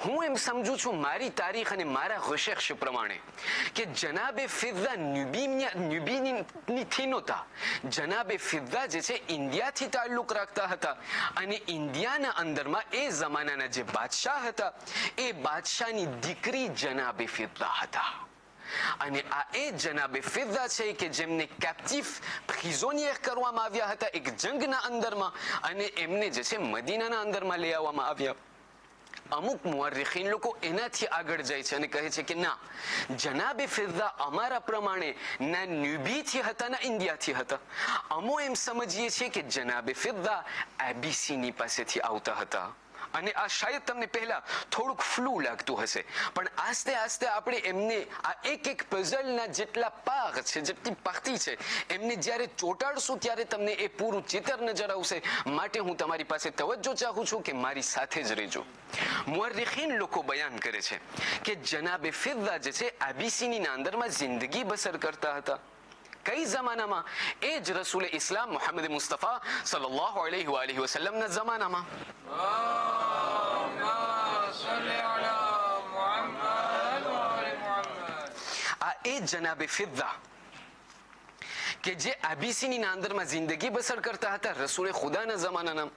હું એમ સમજુ છું મારી તારીખ અને મારા રિસર્ચ પ્રમાણે કે જનાબે ફિઝા ન્યુબીથી નહોતા. જનાબે ફિઝા જે છે ઇન્ડિયાથી તાલ્લુક રાખતા હતા અને ઇન્ડિયાના અંદરમાં એ જમાનાના જે બાદશાહ હતા એ બાદશાહની દીકરી જનાબે ફિઝા હતા. અને આ એ જનાબે ફિઝા છે કે જેમને કેપ્ટિવ પ્રિઝોનિયર કરવામાં આવ્યા હતા એક જંગના અંદરમાં, અને એમને જે છે મદીનાના અંદરમાં લઈ આવવામાં આવ્યા. અમુક મુઅર્રિખીન લોકો એનાથી આગળ જાય છે અને કહે છે કે ના, જનાબે ફિઝા અમારા પ્રમાણે ના ન્યુબીથી હતા ના ઇન્ડિયાથી હતા. અમો એમ સમજીએ છીએ કે જનાબે ફિઝા એબીસીની પાસેથી આવતા હતા. અને આ શાયદ તમને પહેલા થોડુંક ફ્લુ લાગતું હશે, પણ આસ્તે આસ્તે આપણે એમને આ એક પઝલના જેટલા પાક છે, જેટલી પાખતી છે, એમને જ્યારે ચોંટાડશું ત્યારે તમને એ પૂરું ચિત્ર નજર આવશે. માટે હું તમારી પાસે તવજ્જો ચાહું છું કે મારી સાથે જ રહેજો. મુઅર્રિખીન લોકો બયાન કરે છે કે જનાબે ફિઝા જે છે એબીસીનીના અંદરમાં જિંદગી બસર કરતા હતા. કઈ જમાનામાં? એ જ રસૂલ ઇસ્લામ મુહમ્મદ મુસ્તફા સલ્લલ્લાહુ અલૈહિ વસલ્લમના જમાનામાં. આ એ જનાબે ફિઝા કે જે એબીસીનીના અંદરમાં જિંદગી બસર કરતા હતા રસૂલ ખુદાના જમાનાના.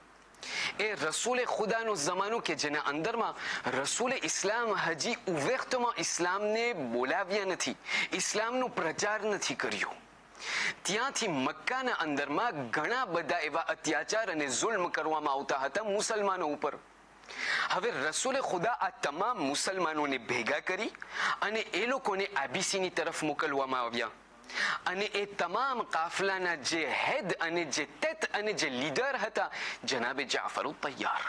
એ રસૂલ ખુદાનો જમાનો કે જેના અંદરમાં રસૂલ ઇસ્લામ હજી ઉવેખ્તમાં ઇસ્લામને બોલાવ્યા નથી, ઇસ્લામનો પ્રચાર નથી કર્યો. ત્યાંથી મક્કાના અંદરમાં ઘણા બધા એવા અત્યાચાર અને જુલ્મ કરવામાં આવતા હતા મુસલમાનો ઉપર. હવે રસૂલે ખુદા આ તમામ મુસલમાનોને ભેગા કરી અને એ લોકોને એબીસીની તરફ મોકલવામાં આવ્યા. અને એ તમામ કાફલાના જે હેડ અને જે તેત અને જે લીડર હતા જનાબે જાફર તૈયાર.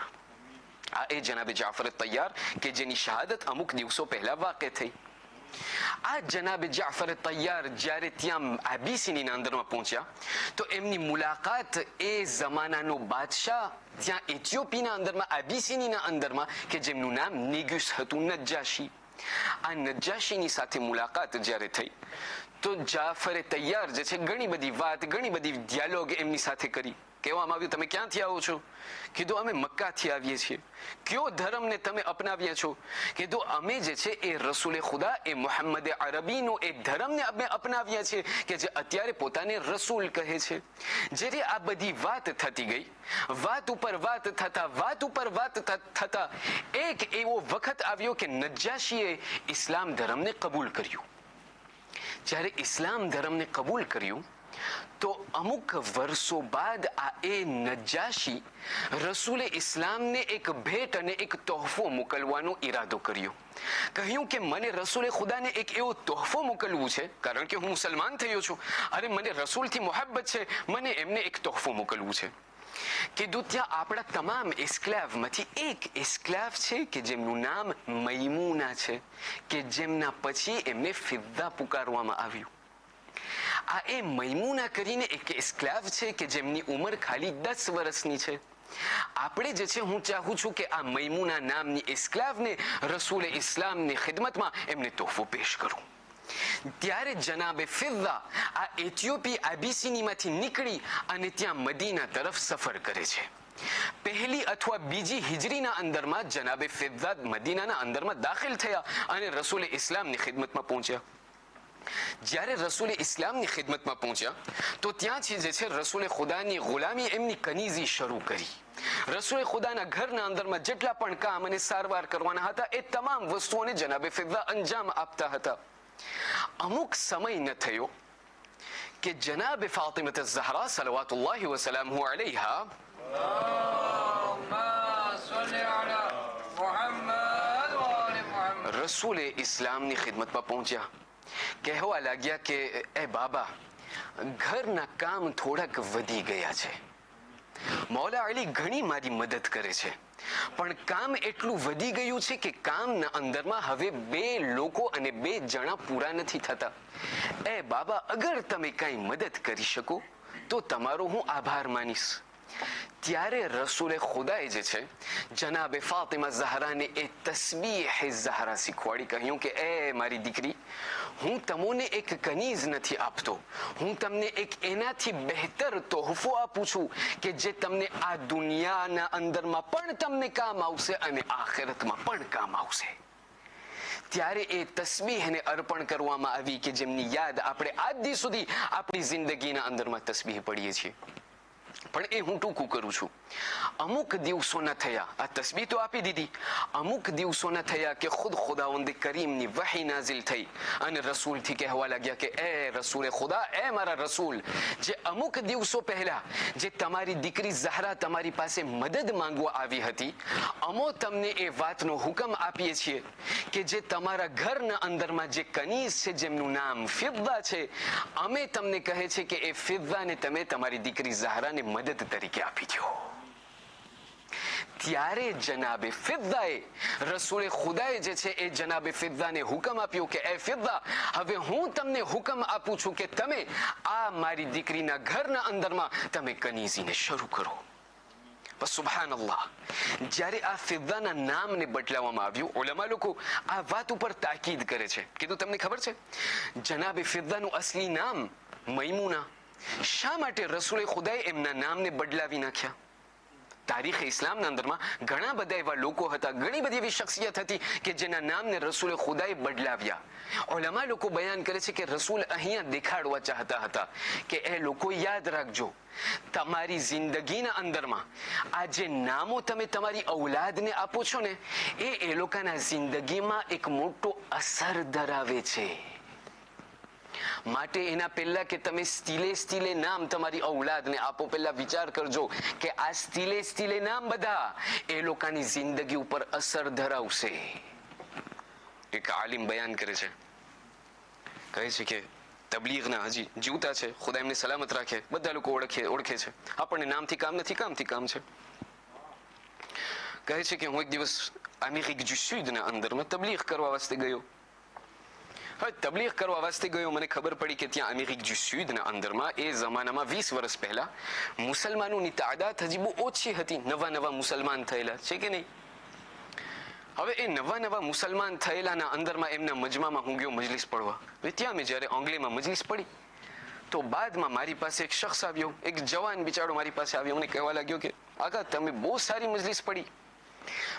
આ એ જનાબે જાફર તૈયાર કે જેની શહાદત અમુક દિવસો પહેલા વાक़ે થઈ. આ જનાબે જાફર તૈયાર જ્યારે ત્યાં એબીસીનીના અંદરમાં પહોંચ્યા તો એમની મુલાકાત એ જમાનાનો બાદશાહ ત્યાં ઇથિયોપીના અંદરમાં એબીસીનીના અંદરમાં કે જેમનું નામ નેગુસ હતું, નજાશી. આ નજાશીની સાથે મુલાકાત જ્યારે થઈ તો જાફરે તૈયાર જે છે ઘણી બધી વાત, ઘણી બધી ડિયાલોગ એમની સાથે કરી કહેવામાં આવ્યું તમે ક્યાંથી આવો છો? કીધું અમે મક્કાથી આવીએ છીએ. કયો ધર્મને તમે અપનાવ્યા છો? કીધું અમે જે છે એ રસૂલે ખુદા એ મોહમ્મદ અરબીનો એ ધર્મને અમે અપનાવ્યા છે કે જે અત્યારે પોતાને રસૂલ કહે છે. જ્યારે આ બધી વાત થતી ગઈ, વાત ઉપર વાત થતા એક એવો વખત આવ્યો કે નજાશીએ ઇસ્લામ ધર્મને કબૂલ કર્યું. જ્યારે ઇસ્લામ ધર્મને કબૂલ કર્યું તો અમુક વર્ષો બાદ આ એ નજાશી રસૂલે ઇસ્લામને એક ભેટ અને એક તોહફો મોકલવાનો ઈરાદો કર્યો. કહ્યું કે મને રસૂલે ખુદાને એક એવો તોહફો મોકલવું છે, કારણ કે હું મુસલમાન થયો છું. અરે મને રસૂલથી મોહબ્બત છે, મને એમને એક તોહફો મોકલવું છે. કીધું ત્યાં આપણા તમામ એસ્ક્લાવમાંથી એક એસ્ક્લાવ છે કે જેમનું નામ મૈમૂના છે, કે જેમના પછી એમને ફિદ્દા પુકારવામાં આવ્યું. આ એ મૈમૂના કરીને એક એસ્ક્લાવ છે કે જેમની ઉંમર ખાલી 10 વર્ષની છે. આપણે જે છે હું ચાહું છું કે આ મૈમૂના નામની એસ્ક્લાવને રસૂલે ઇસ્લામની ખિદમતમાં એમને તોહફો પેશ કરું. ત્યારે જનાબે ફિદ્દા આ ઇથિયોપી આબિસિનીમાંથી નીકળી અને ત્યાં મદીના તરફ સફર કરે છે. પહેલી અથવા બીજી હિજરીના અંદરમાં જનાબે ફિદ્દા મદીનાના અંદરમાં દાખલ થયા અને રસૂલે ઇસ્લામની ખિદમતમાં પહોંચ્યા. જ્યારે રસૂલે ઇસ્લામની ખિદમતમાં પહોંચ્યા તો ત્યાંથી જે છે રસૂલે ખુદાની ગુલામી એમની કનીઝી શરૂ કરી. રસૂલે ખુદાના ઘરના અંદરમાં જેટલા પણ કામ અને સારવાર કરવાના હતા એ તમામ વસ્તુઓને જનાબે ફિદ્દા અંજામ આપતા હતા. અમુક સમય ન થયો કે જનાબે ફાતિમા ઝહરા સલવાતુલ્લાહિ વસલામહુ અલૈહા રસૂલે ઇસ્લામની ખિદમતમાં પહોંચ્યા. કહેવા લાગ્યા કે એ બાબા, ઘરના કામ થોડાક વધી ગયા છે. મૌલા અલી ઘણી મારી મદદ કરે છે, પણ કામ એટલું વધી ગયું છે કે કામના અંદરમાં હવે 2 લોકો અને 2 જણા પૂરા નથી થતા. એ બાબા, અગર તમે કઈ મદદ કરી શકો તો તમારો હું આભાર માનીશ. ત્યારે રસૂલે ખુદાએ જે છે જનાબે ફાતિમા ઝહરાને એ તસ્બીહ ઝહરા શીખવાડી. કહ્યું કે એ મારી દીકરી, હું તમને એક કનીઝ નથી આપતો, હું તમને એક એનાથી બહેતર તોહફો આપું છું કે જે તમને આ દુનિયાના અંદરમાં પણ તમને કામ આવશે અને આખિરતમાં પણ કામ આવશે. ત્યારે એ તસ્બીહને અર્પણ કરવામાં આવી કે જેમની યાદ આપણે આજ દી સુધી આપણી જિંદગીના અંદરમાં તસ્બીહ પડીએ છીએ. પણ એ હું ટૂંકું કરું છું. અમુક દિવસો ન થયા, આ તસ્બીહ તો આપી દીધી, અમુક દિવસો ન થયા કે ખુદ ખુદાવંદ કરીમની વહી નાઝિલ થઈ અને રસૂલથી કહેવા લાગ્યા કે એ રસૂલે ખુદા, એ મારા રસૂલ, જે અમુક દિવસો પહેલા જે તમારી દીકરી ઝહરા તમારી પાસે મદદ માંગવા આવી હતી, અમો તમને એ વાતનો હુકમ આપીએ છીએ કે જે તમારા ઘરના અંદરમાં જે કનીઝ છે જેમનું નામ ફિદ્દા છે, અમે તમને કહે છે કે એ ફિદ્દાને તમે તમારી દીકરી ઝહરાને મદદ તરીકે આપી દો. ત્યારે જનાબે ફિદ્દાએ રસૂલે ખુદાએ જે છે એ જનાબે ફિદ્દાને હુકમ આપ્યો કે એ ફિદ્દા, હવે હું તમને હુકમ આપું છું કે તમે આ મારી દીકરીના ઘરના અંદરમાં તમે કનીઝીને શરૂ કરો. સુબહાનલ્લાહ, જ્યારે આ ફિદ્દાના નામને બદલાવવામાં આવ્યું, ઉલમા લોકો આ વાત ઉપર તાકીદ કરે છે. કીધું તમને ખબર છે જનાબે ફિદ્દાનું અસલી નામ મૈમૂના. શા માટે રસૂલે ખુદાએ એમના નામને બદલાવી નાખ્યા? તારીખ ઇસ્લામના અંદરમાં ઘણા બધા એવા લોકો હતા, ઘણી બધી એવી શખ્સિયત હતી કે જેના નામને રસૂલે ખુદાએ બદલાવ્યા. ઉલમા લોકો બયાન કરે છે કે રસૂલ અહીંયા દેખાડવા ચાહતા હતા કે એ લોકો યાદ રાખજો, તમારી જિંદગીના અંદરમાં આ જે નામો તમે તમારી ઔલાદને આપો છો ને, એ લોકોના જિંદગીમાં એક મોટો અસર ધરાવે છે. માટે એના પહેલા કે તમે સ્ટીલે નામ તમારી ઔલાદને આપો, પહેલા વિચાર કરજો કે આ સ્ટીલે નામ બધા એ લોકોની જિંદગી ઉપર અસર ધરાવશે. એક આલિમ બયાન કરે છે, કહે છે કે તબલીગના હજી જીવતા છે, ખુદા એમને સલામત રાખે, બધા લોકો ઓળખે છે, આપણને નામથી કામ નથી, કામથી કામ છે. કહે છે કે હું એક દિવસ અમેરિક du Sud-ના અંદરમાં તબલીગ કરવા વાસ્તે ગયો. હવે તબલીગ કરવા વાસ્તે ગયો, મને ખબર પડી કે ત્યાં અમેરિક du Sud-ના અંદરમાં એ જમાનામાં 20 વર્ષ પહેલા મુસલમાનોની તાદાદ હજી બહુ ઓછી હતી, નવા મુસલમાન થયેલા છે કે નહીં. હવે એ નવા મુસલમાન થયેલાના અંદરમાં એમના મજમામાં હું ગયો મજલિસ પડવા. ત્યાં મેં જ્યારે આંગ્લેમાં મજલિસ પડી તો બાદમાં મારી પાસે એક શખ્સ આવ્યો, એક જવાન બિચારો મારી પાસે આવ્યો, મને કહેવા લાગ્યો કે આકા તમે બહુ સારી મજલિસ પડી,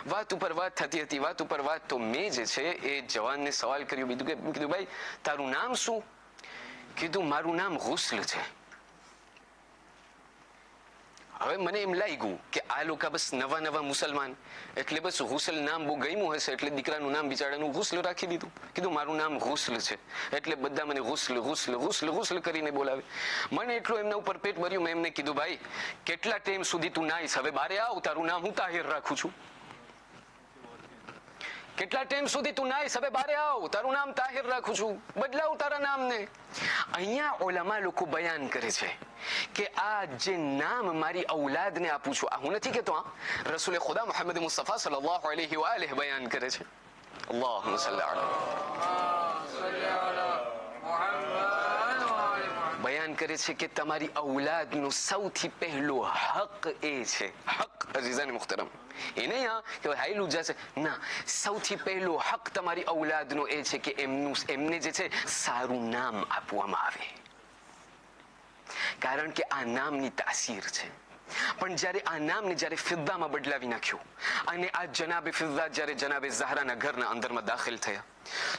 વાત ઉપર વાત થતી હતી, વાત ઉપર વાત. તો મેં જે છે એ જવાનને સવાલ કર્યો, કીધું ભાઈ તારું નામ શું? કીધું મારું નામ ગુસ્લ છે. હવે મને એમ લાગ્યું કે આ લોકો બસ નવા નવા મુસલમાન, એટલે બસ ગુસ્લ નામ બહુ ગમ્યું હશે, એટલે દીકરાનું નામ બિચારાનું ગુસ્લ રાખી દીધું. કીધું મારું નામ ગુસ્લ છે, એટલે બધા મને ગુસ્લ ગુસ્લ ગુસ્લ ગુસ્લ કરીને બોલાવે. મને એટલું એમના ઉપર પેટ ભર્યું. મેં એમને કીધું ભાઈ કેટલા ટાઈમ સુધી તું નાઈશ? હવે બારે આવ, તારું નામ હું તાહિર રાખું છું. કેટલા ટાઈમ સુધી તું નાઈશ? હવે બારે આવ, તારું નામ તાહિર રાખું છું, બદલાવ તારા નામને. અહીંયા ઉલમા લોકો બયાન કરે છે કે આ જે નામ મારી ઔલાદને આપું છું, આ હું નથી કહેતો, આ રસૂલ ખુદા મુહમ્મદ મુસ્તફા સલ્લલ્લાહુ અલૈહિ વ આલિહ બયાન કરે છે. અલ્લાહુમ્મા સલ્લી અલા બયાન કરે છે કે તમારી ઔલાદનો સૌથી પહેલો હક એ છે, હક અઝીઝાન મુહતરમ, એ નહીં કે હાઈલું જશે ના, સૌથી પહેલો હક તમારી ઔલાદનો એ છે કે એમને જે છે સારું નામ આપવામાં આવે, કારણ કે આ નામની તાસીર છે. પણ જ્યારે આ નામને જ્યારે ફિદ્દામાં બદલાવી નાખ્યું અને આ જનાબે ફિદ્દા જ્યારે જનાબે ઝહરાના ઘરના અંદરમાં દાખલ થયા,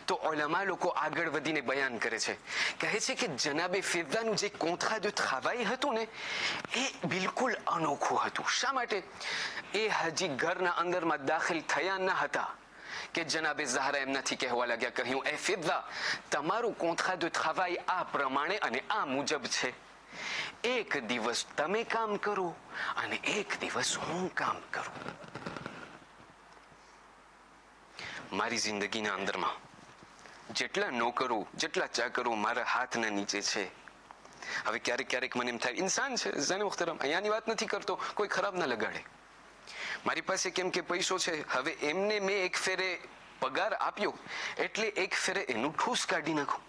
તો ઉલમા લોકો આગળ વધીને બયાન કરે છે, કહે છે કે જનાબે ફિદ્દાનું જે કોંથા જો ખાવાઈ હતું ને, એ બિલકુલ અનોખું હતું. શા માટે? એ હજી ઘરના અંદરમાં દાખલ થયા ન હતા કે જનાબે ઝહરા એમનાથી કહેવા લાગ્યા, કહ્યું એ ફિદ્દા તમારું કોંથા જો ખાવાઈ આ પ્રમાણે અને આ મુજબ છે, એક દિવસ તમે કામ કરો અને એક દિવસ હું કામ કરું. મારી જિંદગીના અંદરમાં જેટલા નોકરો જેટલા ચાકરો મારા હાથના નીચે છે, હવે ક્યારેક ક્યારેક મને એમ થાય, ઇન્સાન છે જાને મુખ્તરમ, અહીંયાની વાત નથી કરતો, કોઈ ખરાબ ના લગાડે. મારી પાસે કેમ કે પૈસો છે, હવે એમને મેં એક ફેરે પગાર આપ્યો એટલે એક ફેરે એનું ઠૂસ કાઢી નાખું.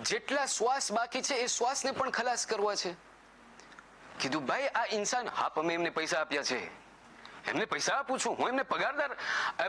જેટલા શ્વાસ બાકી છે એ શ્વાસને પણ ખલાસ કરવા છે. કીધું ભાઈ આ ઇન્સાન, હા અમે એમને પૈસા આપ્યા છે, એમને પૈસા આપું છું, હું એમને પગારદાર.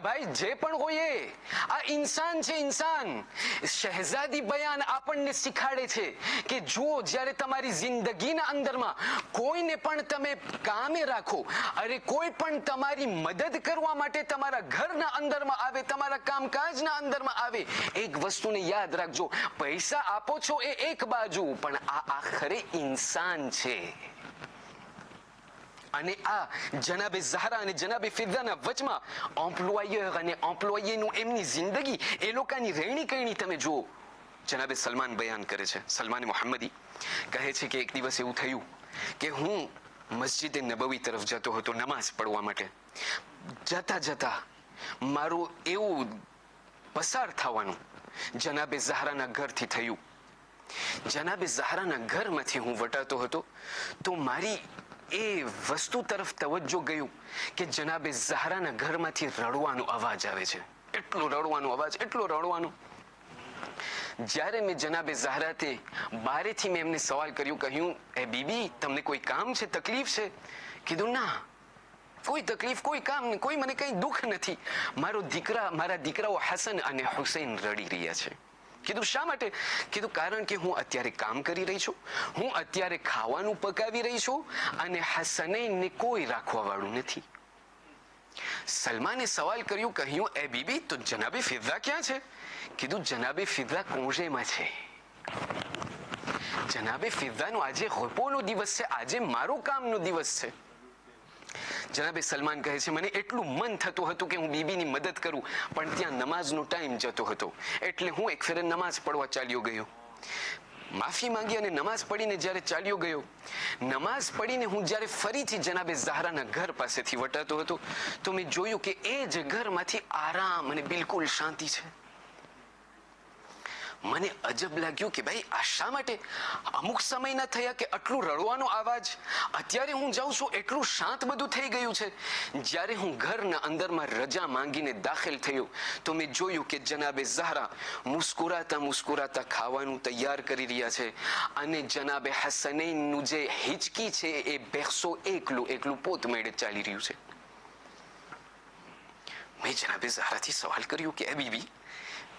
ભાઈ જે પણ હોય એ આ ઇન્સાન છે, ઇન્સાન. શહેઝાદી બયાન આપણને શીખાડે છે કે જુઓ, જ્યારે તમારી જિંદગીના અંદરમાં કોઈને પણ તમે કામે રાખો, અરે કોઈ પણ તમારી મદદ કરવા માટે તમારા ઘરના અંદરમાં આવે, તમારા કામકાજના અંદરમાં આવે, એક વસ્તુને યાદ રાખજો, પૈસા આપો છો એ એક બાજુ, પણ આ આખરે ઇન્સાન છે. અને આ જનાબે ઝહરા અને જનાબે ફિદ્દાના વચમાં એમ્પ્લોયર અને એમ્પ્લોયીનું એમની જિંદગી, એ લોકોની રહેણી કરણી તમે જુઓ. જનાબે સલમાન બયાન કરે છે, સલમાન મુહમ્મદી કહે છે કે એક દિવસ એવું થયું કે હું મસ્જિદે નબવી તરફ જતો હતો નમાઝ પડવા માટે. જતા જતા મારું એવું પસાર થવાનું જનાબે ઝહરાના ઘરથી થયું. જનાબે ઝહરાના ઘરમાંથી હું વટાતો હતો તો મારી એ વસ્તુ તરફ તવજ્જો ગયું કે જનાબે ઝહરાના ઘરમાંથી રડવાનો અવાજ આવે છે. એટલો રડવાનો અવાજ, એટલો રડવાનો. જ્યારે મેં જનાબે ઝહરાથી બારેથી મેં એમને સવાલ કર્યું, કહ્યું એ બીબી તમને કોઈ કામ છે, તકલીફ છે? કીધું ના, કોઈ તકલીફ, કોઈ કામ નહીં, કોઈ મને કઈ દુઃખ નથી, મારા દીકરાઓ હસન અને હુસૈન રડી રહ્યા છે. કીધું શા માટે? કીધું કારણ કે હું અત્યારે કામ કરી રહી છું, હું અત્યારે ખાવાનું પકાવી રહી છું અને હસનૈનને કોઈ રાખવા વાળું નથી. સલમાને સવાલ કર્યું, કહ્યું એ બીબી તો જનાબે ફિદ્દા ક્યાં છે? કીધું જનાબે ફિદ્દા કોંજેમાં છે. જનાબે ફિદ્દાનો આજે હોપોનો દિવસ છે, આજે મારો કામનો દિવસ છે. જનાબે સલમાન કહે છે મને એટલું મન થતું હતું કે હું બીબીની મદદ કરું, પણ ત્યાં નમાઝનો ટાઈમ જતો હતો, એટલે હું એક ફેરે નમાઝ પડવા ચાલ્યો ગયો. માફી માંગી અને નમાઝ પડીને જ્યારે ચાલ્યો ગયો, નમાઝ પડીને હું જ્યારે ફરીથી જનાબે ઝહરાના ઘર પાસેથી વટાતો હતો તો મેં જોયું કે એ જ ઘરમાંથી આરામ અને બિલકુલ શાંતિ છે. મને અજબ લાગ્યું કે ભાઈ આ શા માટે? અમુક સમય ના થયા કે આટલું રડવાનો અવાજ, અત્યારે હું જાઉં છું એટલું શાંત બધું થઈ ગયું છે. જ્યારે હું ઘરના અંદરમાં રજા માંગીને દાખલ થયો તો મેં જોયું કે જનાબે ઝહરા મુસ્કુરાતા મુસ્કુરાતા ખાવાનું તૈયાર કરી રહ્યા છે અને જનાબે હસનૈનનું જે હિચકી છે એ બેસો એકલું પોત મેળે ચાલી રહ્યું છે. મેં જનાબે ઝહરાથી સવાલ કર્યું કે એ બીબી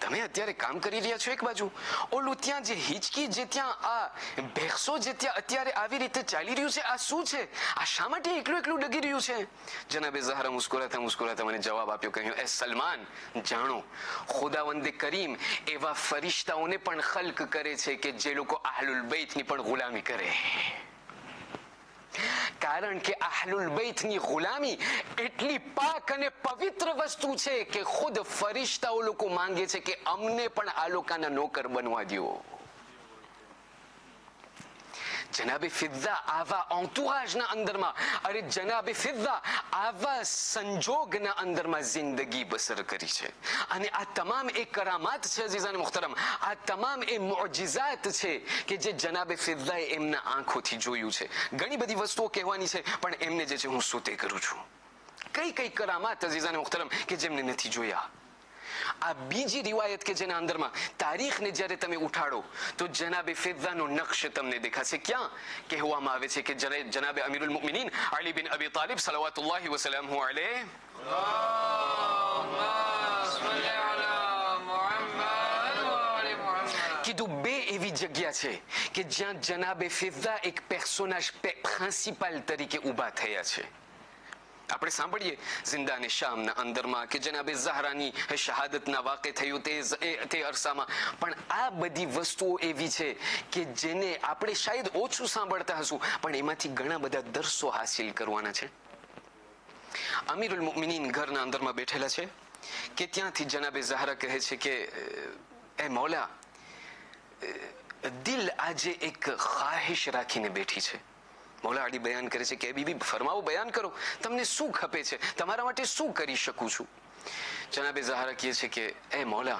તમે અત્યારે કામ કરી રહ્યા છો એક બાજુ, ઓલું ત્યાં જે હિચકી, જે ત્યાં આ ભેંસો, જે ત્યાં અત્યારે આવી રીતે ચાલી રહ્યું છે, આ શું છે? આ શા માટે એકલું એકલું ડગી રહ્યું છે? જનાબે ઝહરા મુસ્કુરાતા મુસ્કુરાતા મને જવાબ આપ્યો, કહ્યું, એ સલમાન, જાણો, ખુદાવંદે કરીમ એવા ફરિશ્તાઓને પણ ખલ્ક કરે છે કે જે લોકો અહલુલ બૈતની પણ ગુલામી કરે. કારણ કે અહલુલ બૈતની ગુલામી એટલી પાક અને પવિત્ર વસ્તુ છે કે ખુદ ફરિશ્તાઓ લોકો માંગે છે કે અમને પણ આ લોકોના નોકર બનવા દો. જનાબે ફિદ્દા આવા એન્ટુરાજના અંદરમાં, અરે જનાબે ફિદ્દા આવા સંજોગના અંદરમાં જિંદગી બસર કરી છે. અને આ તમામ એ કરામાત છે અઝીઝાન મુહતરમ, આ તમામ એ મુઅજિઝાત છે કે જે જનાબે ફિદ્દાએ એમના આંખોથી જોયું છે. ઘણી બધી વસ્તુઓ કહેવાની છે, પણ એમને જે છે હું સૂતે કરું છું. કઈ કઈ કરામાત અઝીઝાન મુહતરમ કે જેમને નથી જોયા. આ બીજી રિવાયત કે જેના અંદરમાં તારીખને જ્યારે તમે ઉઠાડો તો જનાબે ફિદ્દાનો નકશ તમને દેખાશે. ક્યાં કહેવામાં આવે છે કે જનાબે અમીરુલ મુમિનીન અલી બિન અબી તાલિબ સલવાતુલ્લાહી વસલામહુ અલૈહ કીધું, બે એવી જગ્યા છે કે જ્યાં જનાબે ફિદ્દા એક પર્સોનાજ પ્રિન્સિપાલ તરીકે ઊભા થયા છે. આપણે સાંભળીએ જિંદાને શામના અંદરમાં કે જનાબે ઝહરાની શહાદતના વાકે થયું તે અરસામાં, પણ આ બધી વસ્તુઓ એવી છે કે જેને આપણે શાયદ ઓછું સાંભળતા હશું, પણ એમાંથી ઘણા બધા દર્સો હાસિલ કરવાના છે. અમીરુલ મુમિનીન ઘરના અંદરમાં બેઠેલા છે કે ત્યાંથી જનાબે ઝહરા કહે છે કે એ મૌલા, દિલ આજે એક ખ્વાહિશ રાખીને બેઠી છે. મૌલા અલી બયાન કરે છે કે બીબી ફરમાવો, બયાન કરો, તમને શું ખપે છે, તમારા માટે શું કરી શકું છું? જનાબે ઝહરા કહે છે કે એ મૌલા,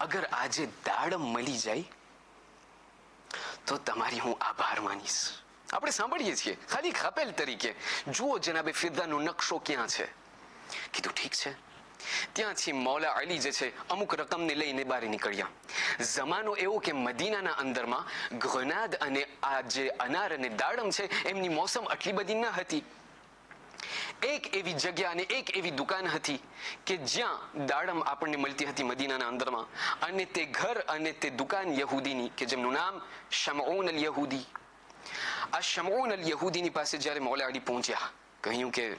અગર આજે દાડમ મળી જાય તો તમારી હું આભાર માનીશ. આપણે સાંભળીએ છીએ ખાલી ખપેલ તરીકે. જુઓ જનાબે ફિદ્દાનો નકશો ક્યાં છે. કીધું ઠીક છે. ત્યાંથી મૌલા અલી જે છે અમુક રકમને લઈને બહાર નીકળ્યા. જમાનો એવો કે મદીનાના અંદરમાં ગ્રેનાદ અને આ જે અનાર અને દાડમ છે એમની મોસમ આટલી બધી ન હતી. એક એવી જગ્યા અને એક એવી દુકાન હતી કે જ્યાં દાડમ આપણને મળતી હતી મદીનાના અંદરમાં, અને તે ઘર અને તે દુકાન યહૂદીની કે જેમનું નામ શમઉન અલ યહૂદી. આ શમઉન અલ યહૂદીની પાસે જ્યારે મૌલા અલી પહોંચ્યા, કહ્યું કે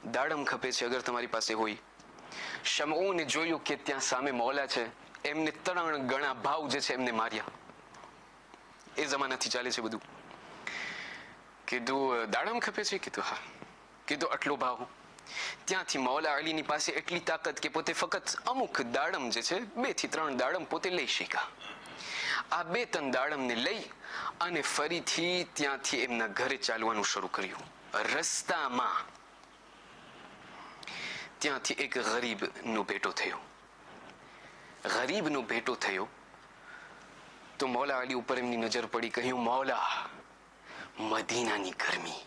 દાડમ ખપે છે, અગર તમારી પાસે હોય. શમઉને જોયું કે ત્યાં સામે મૌલા છે, એમને 3 ગણા ભાવ જે છે એમને માર્યા. એ જમાનાથી ચાલે છે બધું. કીધું દાડમ ખપે છે? કીધું હા. કીધું આટલો ભાવ. ત્યાંથી મૌલા અલીની પાસે એટલી તાકાત કે પોતે ફક્ત અમુક દાડમ જે છે 2 થી 3 દાડમ પોતે લઈ શક્યા. આ 2-3 દાડમને લઈ અને ફરીથી ત્યાંથી એમના ઘરે ચાલવાનું શરૂ કર્યું. રસ્તામાં ત્યાંથી એક ગરીબનો ભેટો થયો. ગરીબનો ભેટો થયો તો મૌલા અલી ઉપર એમની નજર પડી. કહ્યું, મૌલા, મદીનાની ગરમી,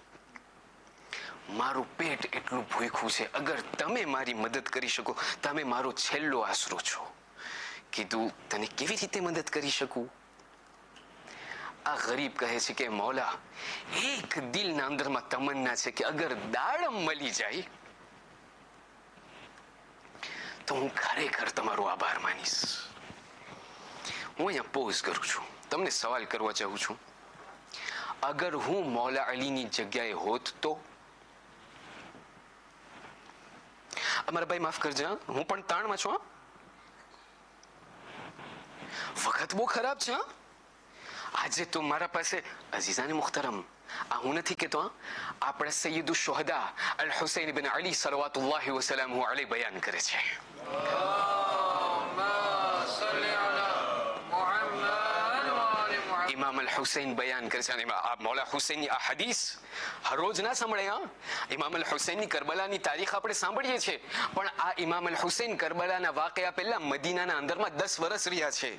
મારું પેટ એટલું ભૂખ્યું છે, અગર તમે મારી મદદ કરી શકો, તમે મારો છેલ્લો આશરો છો. કીધું તને કેવી રીતે મદદ કરી શકું? આ ગરીબ કહે છે કે મૌલા, એક દિલના અંદરમાં તમન્ના છે કે અગર દાડમ મળી જાય તો હું ખરેખર તમારો આભાર માનીશ. હું અહીંયા પોઝ કરું છું, તમને સવાલ કરવા ચાહું છું. અગર હું મૌલા અલીની જગ્યાએ હોત તો? અમારા ભાઈ માફ કરજો, હું પણ તાણમાં છું. વખત બહુ ખરાબ છે. આજે તો મારા પાસે અઝીઝાને મુખ્તરમ, આ હું નથી કહેતો, આપણા સૈયદુ શુહદા અલ હુસૈન ઇબ્ન અલી સલવાતુલ્લાહી વસલામહુ અલૈહ બયાન કરે છે. ઇમામ અલ હુસૈન બયાન કરે છે. અને મૌલા હુસૈનની આ હદીસ હર રોજ ના સાંભળે. ઇમામ અલ હુસૈનની કરબલાની તારીખ આપણે સાંભળીએ છીએ, પણ આ ઇમામ અલ હુસૈન કરબલાના વાકયા પહેલા મદીનાના અંદરમાં 10 વર્ષ રહ્યા છે.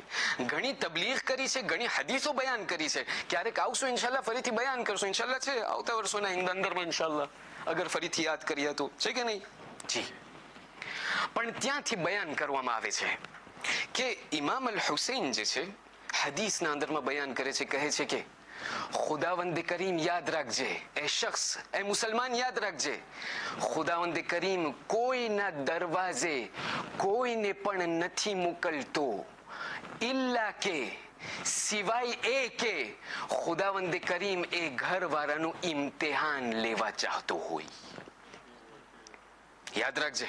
ઘણી તબલીગ કરી છે, ઘણી હદીસો બયાન કરી છે. ક્યારેક આવશું ઇન્શાલ્લાહ, ફરીથી બયાન કરશું ઇન્શાલ્લાહ. છે આવતા વર્ષોના અંદરમાં ઇન્શાલ્લાહ, અગર ફરીથી યાદ કરીએ તો. છે કે નહીં? જી. પણ ત્યાંથી બયાન કરવામાં આવે છે કે ઇમામ અલ હુસૈન જે છે હદીસના અંદરમાં બયાન કરે છે, કહે છે કે खुदावंद करीम याद रखजे, ए शख्स, ए मुसलमान याद रखजे, खुदावंद करीम कोईना दरवाजे कोઈને પણ નથી મોકલતો ઇલ્લા કે સિવાય એ કે ખુદાવંદ કરીમ એ ઘરવાળાનું ઇમ્તિહાન લેવા ચાહતો હોય. યાદ રાખજે,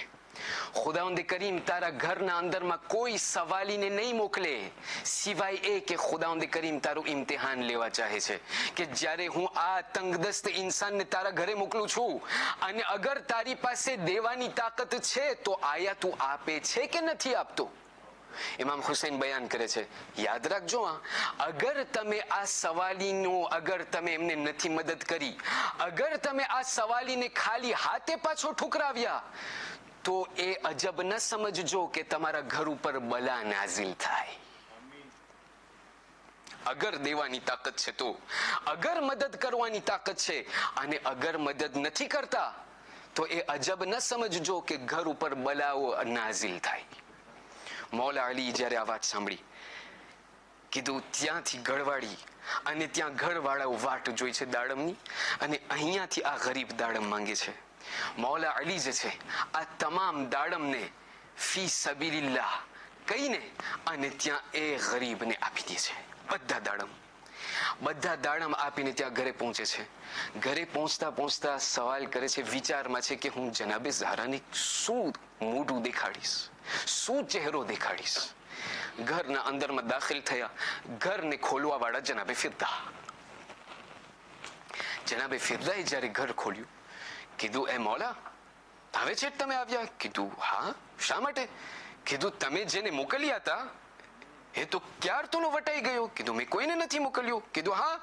ખુદાવંદ કરીમ તારા ઘરના અંદરમાં કોઈ સવાલીને નહીં મોકલે સિવાય એ કે ખુદાવંદ કરીમ તારું ઇમ્તિહાન લેવા ચાહે છે કે જ્યારે હું આ તંગદસ્ત ઇન્સાનને તારા ઘરે મોકલું છું અને અગર તારી પાસે દેવાની તાકાત છે તો આયા તું આપે છે કે નથી આપતો. ઇમામ હુસૈન બયાન કરે છે, યાદ રાખજો, અગર તમે આ સવાલીનો અગર તમે એમને નથી મદદ કરી, અગર તમે આ સવાલીને ખાલી હાથે પાછો ઠુકરાવ્યા તો એ અજબ ન સમજજો કે તમારા ઘર ઉપર બલા નાઝિલ થાય. અગર દેવાની તાકાત છે તો, અગર મદદ કરવાની તાકાત છે અને અગર મદદ નથી કરતા તો એ અજબ ન સમજજો કે ઘર ઉપર બલાઓ નાઝિલ થાય. મૌલા અલી જ્યારે આ વાત સાંભળી, કીધું ત્યાંથી ગળવાળી અને ત્યાં ઘરવાળાઓ વાટ જોઈ છે દાડમની અને અહીંયાથી આ ગરીબ દાડમ માંગે છે. મૌલા અલી જે છે આ તમામ દાડમને ફી સબીલિલ્લાહ કહીને અને ત્યાં એ ગરીબને આપી દે છે. બધા દાડમ આપીને ત્યાં ઘરે પહોંચે છે. ઘરે પહોંચતા પહોંચતા સવાલ કરે છે, વિચારમાં છે કે હું જનાબે ઝહરાને શું મોઢું દેખાડીશ, શું ચહેરો દેખાડીશ. ઘરના અંદરમાં દાખલ થયા, ઘરને ખોલવા વાળા જનાબે ફિદ્દા. જનાબે ફિદ્દાએ જ્યારે ઘર ખોલ્યું, કીધું, એ મૌલા હવે છે તમે આવ્યા? કીધું, હા. શા માટે? કીધું, તમે જેને મોકલ્યા હતા એ તો ક્યારતોનો વટાઈ ગયો. કીધું, મેં કોઈને નથી મોકલ્યો. કીધું, હા,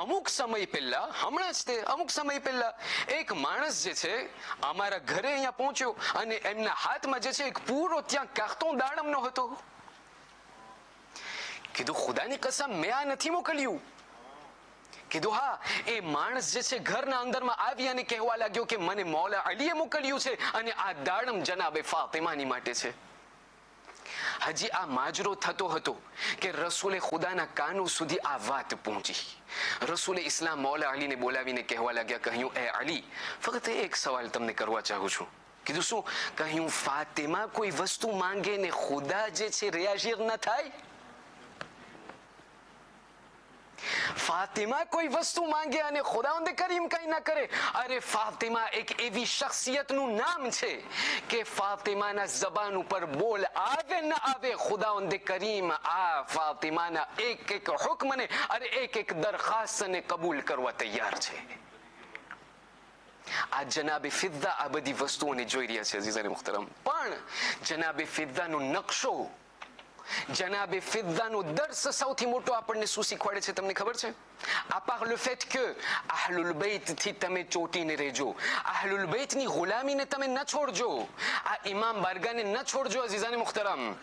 અમુક સમય પહેલા, હમણાં જ તે અમુક સમય પહેલા એક માણસ જે છે અમારા ઘરે અહીંયા પહોંચ્યો અને એમના હાથમાં જે છે એક પૂરો ત્યાં કાખતો દાડમનો હતો. કીધું, ખુદાની કસમ મેં આ નથી મોકલ્યું. કીધું, હા, એ માણસ જે છે ઘરના અંદરમાં આવી અને કહેવા લાગ્યો કે મને મૌલા અલીએ મોકલ્યું છે અને આ દાડમ જનાબે ફાતિમાની માટે છે. હજી આ માજરો થતો હતો કે રસૂલે ખુદાના કાનો સુધી આ વાત પહોંચી. રસૂલે ઇસ્લામ મૌલા અલીને બોલાવીને કહેવા લાગ્યા, કહ્યું, એ અલી, ફક્ત એક સવાલ તમને કરવા ચાહું છું. કીધું, શું? કહ્યું, ફાતિમા કોઈ વસ્તુ માંગે ને ખુદા જે છે રિયાઝીર ન થાય? ફાતિમા કોઈ વસ્તુ માંગે અને ખુદાવંદ કરીમ કઈ ના કરે? અરે ફાતિમા એક એવી શખ્સિયતનું નામ છે કે ફાતિમાના જબાન ઉપર બોલ આવે ન આવે ખુદાવંદ કરીમ આ ફાતિમાના એક એક હુકમને અરે એક એક દરખાસ્તને કબૂલ કરવા તૈયાર છે. આ જનાબે ફિદ્દા આ બધી વસ્તુઓને જોઈ રહ્યા છે અઝીઝાને મુહતરમ, પણ જનાબે ફિદ્દાનો નકશો, જનાબે ફિદ્દાનો દર્સ સૌથી મોટો આપણને શું શીખવાડે છે તમને ખબર છે? આ par le fait que અહલુલ બૈત થી તમે ચોટીને રહેજો, અહલુલ બૈતની ગુલામીને તમે ન છોડજો, આ ઇમામ બારગાને ન છોડજો અઝીઝાને મુહતરમ.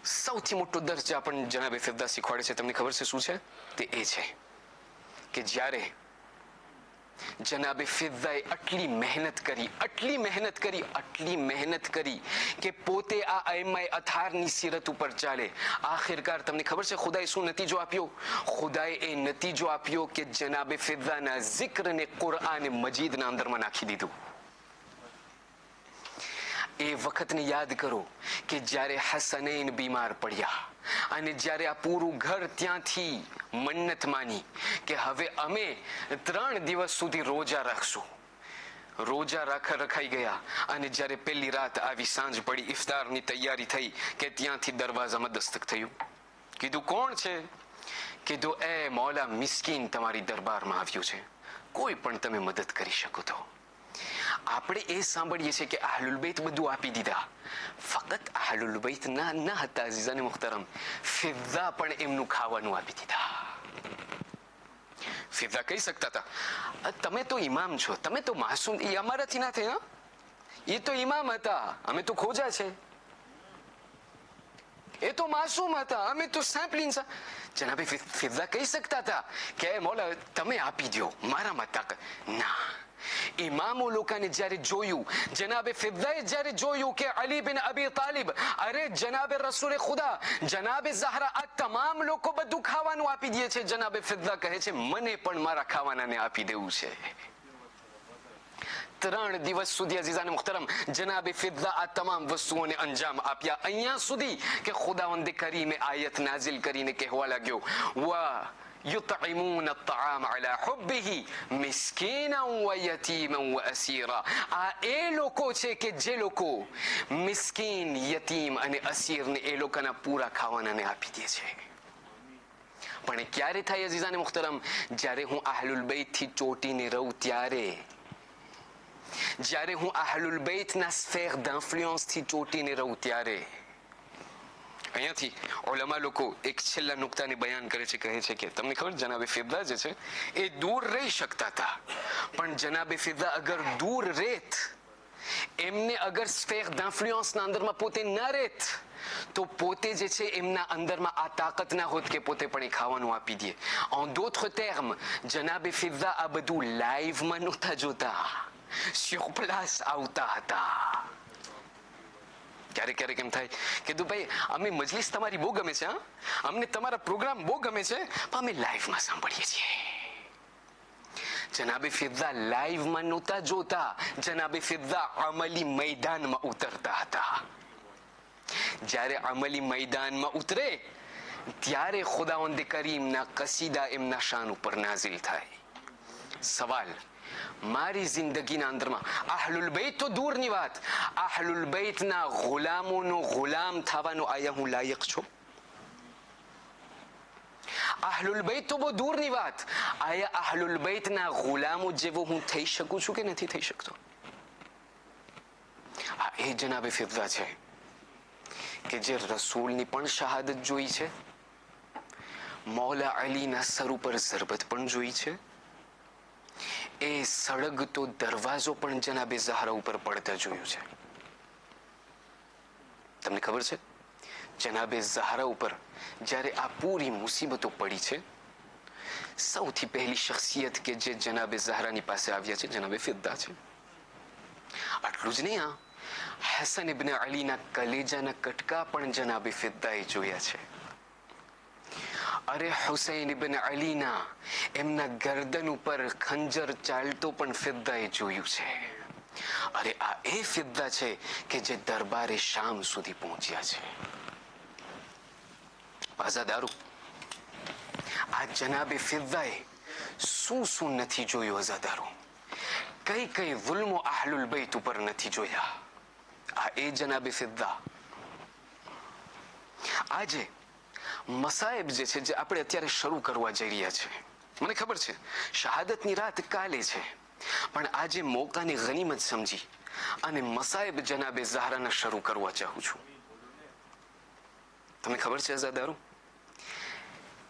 સૌથી મોટો દર્સ જે આપણને જનાબે ફિદ્દા શીખવાડે છે તમને ખબર છે શું છે? તે એ છે કે જ્યારે જનાબે ફિદ્દાએ આટલી મહેનત કરી કે પોતે આ અયમાએ અથારની સીરત ઉપર ચાલે, આખિરકાર તમને ખબર છે ખુદાએ શું નતીજો આપ્યો? ખુદાએ એ નતીજો આપ્યો કે જનાબે ફિદ્દાના જિક્રને કુરઆન મજીદના અંદરમાં નાખી દીધું. એ વખતને યાદ કરો કે જ્યારે હસનૈન બીમાર પડ્યા અને જ્યારે આ પૂરું ઘર ત્યાંથી મન્નત માની કે હવે અમે 3 દિવસ સુધી રોજા રાખશું. રોજા રખાઈ ગયા અને જ્યારે પહેલી રાત આવી, સાંજ પડી, ઇફતારની તૈયારી થઈ કે ત્યાંથી દરવાજામાં દસ્તક થયું. કીધું, કોણ છે? કીધું, એ મૌલા મિસ્કીન તમારી દરબારમાં આવ્યું છે, કોઈ પણ તમે મદદ કરી શકો તો. આપણે એ સાંભળીએ છીએ કે અહલુલ બૈત બધું આપી દીધા, ફક્ત અહલુલ બૈત ના ન હતા અઝીઝાને મુહતરમ, ફિદ્દા પણ એમનું ખાવાનું આપી દીધા. ફિદ્દા કહી શકતા હતા, તમે તો ઇમામ છો, તમે તો માસૂમ, એ અમારાથી ના થાય, એ તો ઇમામ હતા, અમે તો ખોજા છે, એ તો માસૂમ હતા, અમે તો સેમ્પલિંગ. જનાબે ફિદ્દા કહી શકતા હતા કે મૌલા તમે આપી દો, મારામાં તાકાત ના. ઇમામો લોકોને જ્યારે જોયું, જનાબે ફિદ્દાએ જ્યારે જોયું કે અલી બિન અબી તાલિબ, અરે જનાબે રસૂલે ખુદા, જનાબે ઝહરા, આ તમામ લોકો બધું ખાવાનું આપી દે છે. જનાબે ફિદ્દા કહે છે મને પણ મારા ખાવાનાને આપી દેવું છે. 3 દિવસ સુધી અઝીઝાન મુહતરમ જનાબે ફિદ્દા આ તમામ વસ્તુઓને અંજામ આપ્યા. અહીંયા સુધી કે ખુદાવંદ કરીમે આયત નાઝિલ કરીને કહેવા લાગ્યો, વાહ યુતઇમૂન અત્તઆમ અલા હુબ્બિહી મિસ્કીના વ યતીમા વ અસીરા. આ એ લોકો છે કે જે લોકો મિસ્કીન, યતીમ અને અસીરને એ લોકોના પૂરા ખાવાનાને આપી દે છે. પણ ક્યારે થાય અઝીઝાન મુહતરમ? જ્યારે હું અહલુલ બૈતથી ચોટીને રહું ત્યારે, જ્યારે હું અહલુલ બૈતના સ્ફેર d'influence થી ચોટીને રહું ત્યારે. અહીંયાથી ઉલમા લોકો એક છેલ્લા નુક્તાને બયાન કરે છે, કહે છે કે તમને ખબર જનાબે ફિદ્દા જે છે એ દૂર રહી શકતા હતા, પણ જનાબે ફિદ્દા અગર દૂર રહેત, એમને અગર સ્ફેર d'influence ના અંદરમાં પોતે ન રહેત, તો પોતે જે છે એમના અંદરમાં આ તાકાત ના હોત કે પોતે પણ એ ખાવાનું આપી દે. en d'autres termes, જનાબે ફિદ્દા આ બધું લાઈવમાં નહોતા જોતા, sur place આવતા હતા. ક્યારેક ક્યારેક એમ થાય કે ભાઈ અમે મજલિસ તમારી બહુ ગમે છે, અમને તમારા પ્રોગ્રામ બહુ ગમે છે, પણ અમે લાઈવમાં સાંભળીએ છીએ. જનાબે ફિદ્દા લાઈવમાં નહોતા જોતા, જનાબે ફિદ્દા અમલી મેદાનમાં ઉતરતા હતા. જ્યારે અમલી મેદાનમાં ઉતરે ત્યારે ખુદાવંદ કરીમના કસીદા એમના શાન ઉપર નાઝિલ થાય. સવાલ, મારી જિંદગીના અંદરમાં અહલુલ બૈત તો દૂરની વાત, અહલુલ બૈતના ગુલામોનો ગુલામ થવાનો આયા હું લાયક છું? અહલુલ બૈત તો બહુ દૂરની વાત, આયા અહલુલ બૈતના ગુલામો જેવો હું થઈ શકું છું કે નથી થઈ શકતો? આ એ જનાબે ફિદ્દા છે કે જે રસૂલની પણ શહાદત જોઈ છે, મૌલા અલીના સર ઉપર ઝરબત પણ જોઈ છે, એ સળગતો દરવાજો પણ જનાબે ઝહરા ઉપર પડતા જોયું છે. તમને ખબર છે જનાબે ઝહરા ઉપર જ્યારે આ પૂરી મુસીબતો પડી છે, સૌથી પહેલી શખ્સિયત કે જે જનાબે ઝહરાની પાસે આવ્યા છે જનાબે ફિદ્દા છે. આટલું જ નહીં, હસન ઇબ્ન અલીના કલેજાના કટકા પણ જનાબે ફિદ્દાએ જોયા છે. અરે હુસૈન ઇબ્ન અલીના એમના ગરદન ઉપર ખંજર ચાલતો પણ ફિદ્દાએ જોયું છે. અરે આ એ ફિદ્દા છે કે જે દરબારે શામ સુધી પહોંચ્યા છે. આઝાદારો, આ જનાબે ફિદ્દાએ શું શું નથી જોયું આઝાદારો? કઈ કઈ ઝુલ્મો અહલુલ બૈત ઉપર નથી જોયા? આ એ જનાબે ફિદ્દા. આજે મસાયબ જે છે, જે આપણે અત્યારે શરૂ કરવા જઈ રહ્યા છે, મને ખબર છે શહાદતની રાત કાલે છે, પણ આજે મોકાની ગનીમત સમજી અને મસાયબ જનાબે ઝહરાના શરૂ કરવા ચાહું છું. તમને ખબર છે આઝાદારો,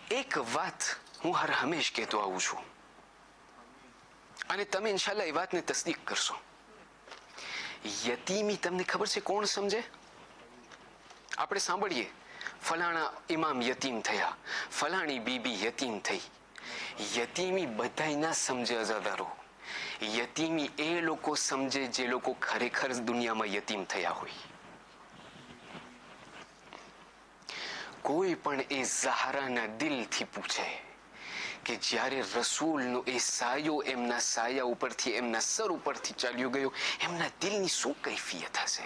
એક વાત હું હર હંમેશ કહેતો આવું છું અને તમે ઇન્શાલ્લાહ એ વાતને તસ્દીક કરશો. યતીમી તમને ખબર છે કોણ સમજે? આપણે સાંભળીએ ફલાણા ઇમામ યતીમ થયા, ફલાણી બીબી યતીમ થઈ. યતીમી બધાય ના સમજે આઝાદારો. યતીમી એ લોકો સમજે જે લોકો ખરેખર દુનિયામાં યતીમ થયા હોય. કોઈ પણ એ ઝહરાના દિલથી પૂછે કે જ્યારે રસૂલનો એ સાયો એમના સાયા ઉપરથી, એમના સર ઉપરથી ચાલ્યો ગયો, એમના દિલની શું કૈફિયત હશે?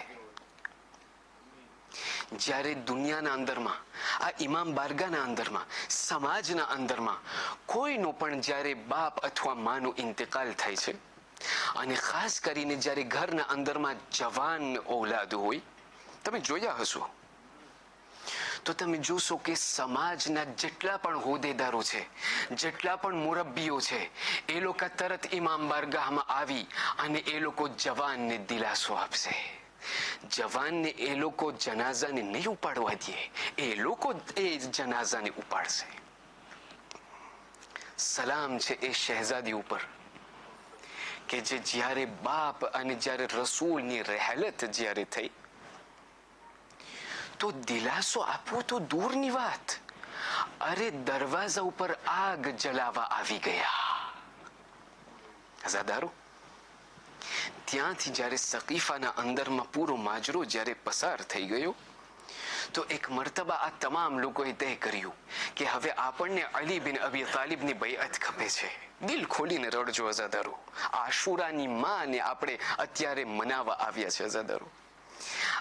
જ્યારે દુનિયાના અંદરમાં, આ ઇમામ બારગાના અંદરમાં, સમાજના અંદરમાં કોઈનો પણ જ્યારે બાપ અથવા માનો ઇન્તકાલ થાય છે, અને ખાસ કરીને જ્યારે ઘરના અંદરમાં જવાન ઔલાદ હોય, તમે જોયા હશો તો તમે જોશો કે સમાજના જેટલા પણ હોદ્દેદારો છે, જેટલા પણ મુરબ્બીઓ છે, એ લોકો તરત ઇમામ બારગાહમાં આવી અને એ લોકો જવાનને દિલાસો આપશે. જવાનને એ લોકો જનાઝાને નહીં ઉપાડવા દે, એ લોકો એ જનાઝાને ઉપાડશે. સલામ છે એ શહેઝાદી ઉપર કે જે જ્યારે બાપ અને જ્યારે રસૂલની રહેલત જ્યારે થઈ તો દિલાસો આપવો તો દૂરની વાત, અરે દરવાજા ઉપર આગ જલાવા આવી ગયા. આઝાદારો, ત્યાંથી જ્યારે સકીફાના અંદરમાં પૂરો માજરો જ્યારે પસાર થઈ ગયો તો એક મર્તબા આ તમામ લોકોએ તય કર્યું કે હવે આપણને અલી બિન અબી તાલિબની બૈઅત ખપે છે. દિલ ખોલીને રડજો અઝાદારો. આશુરાની માને આપણે અત્યારે મનાવવા આવ્યા છે અઝાદારો.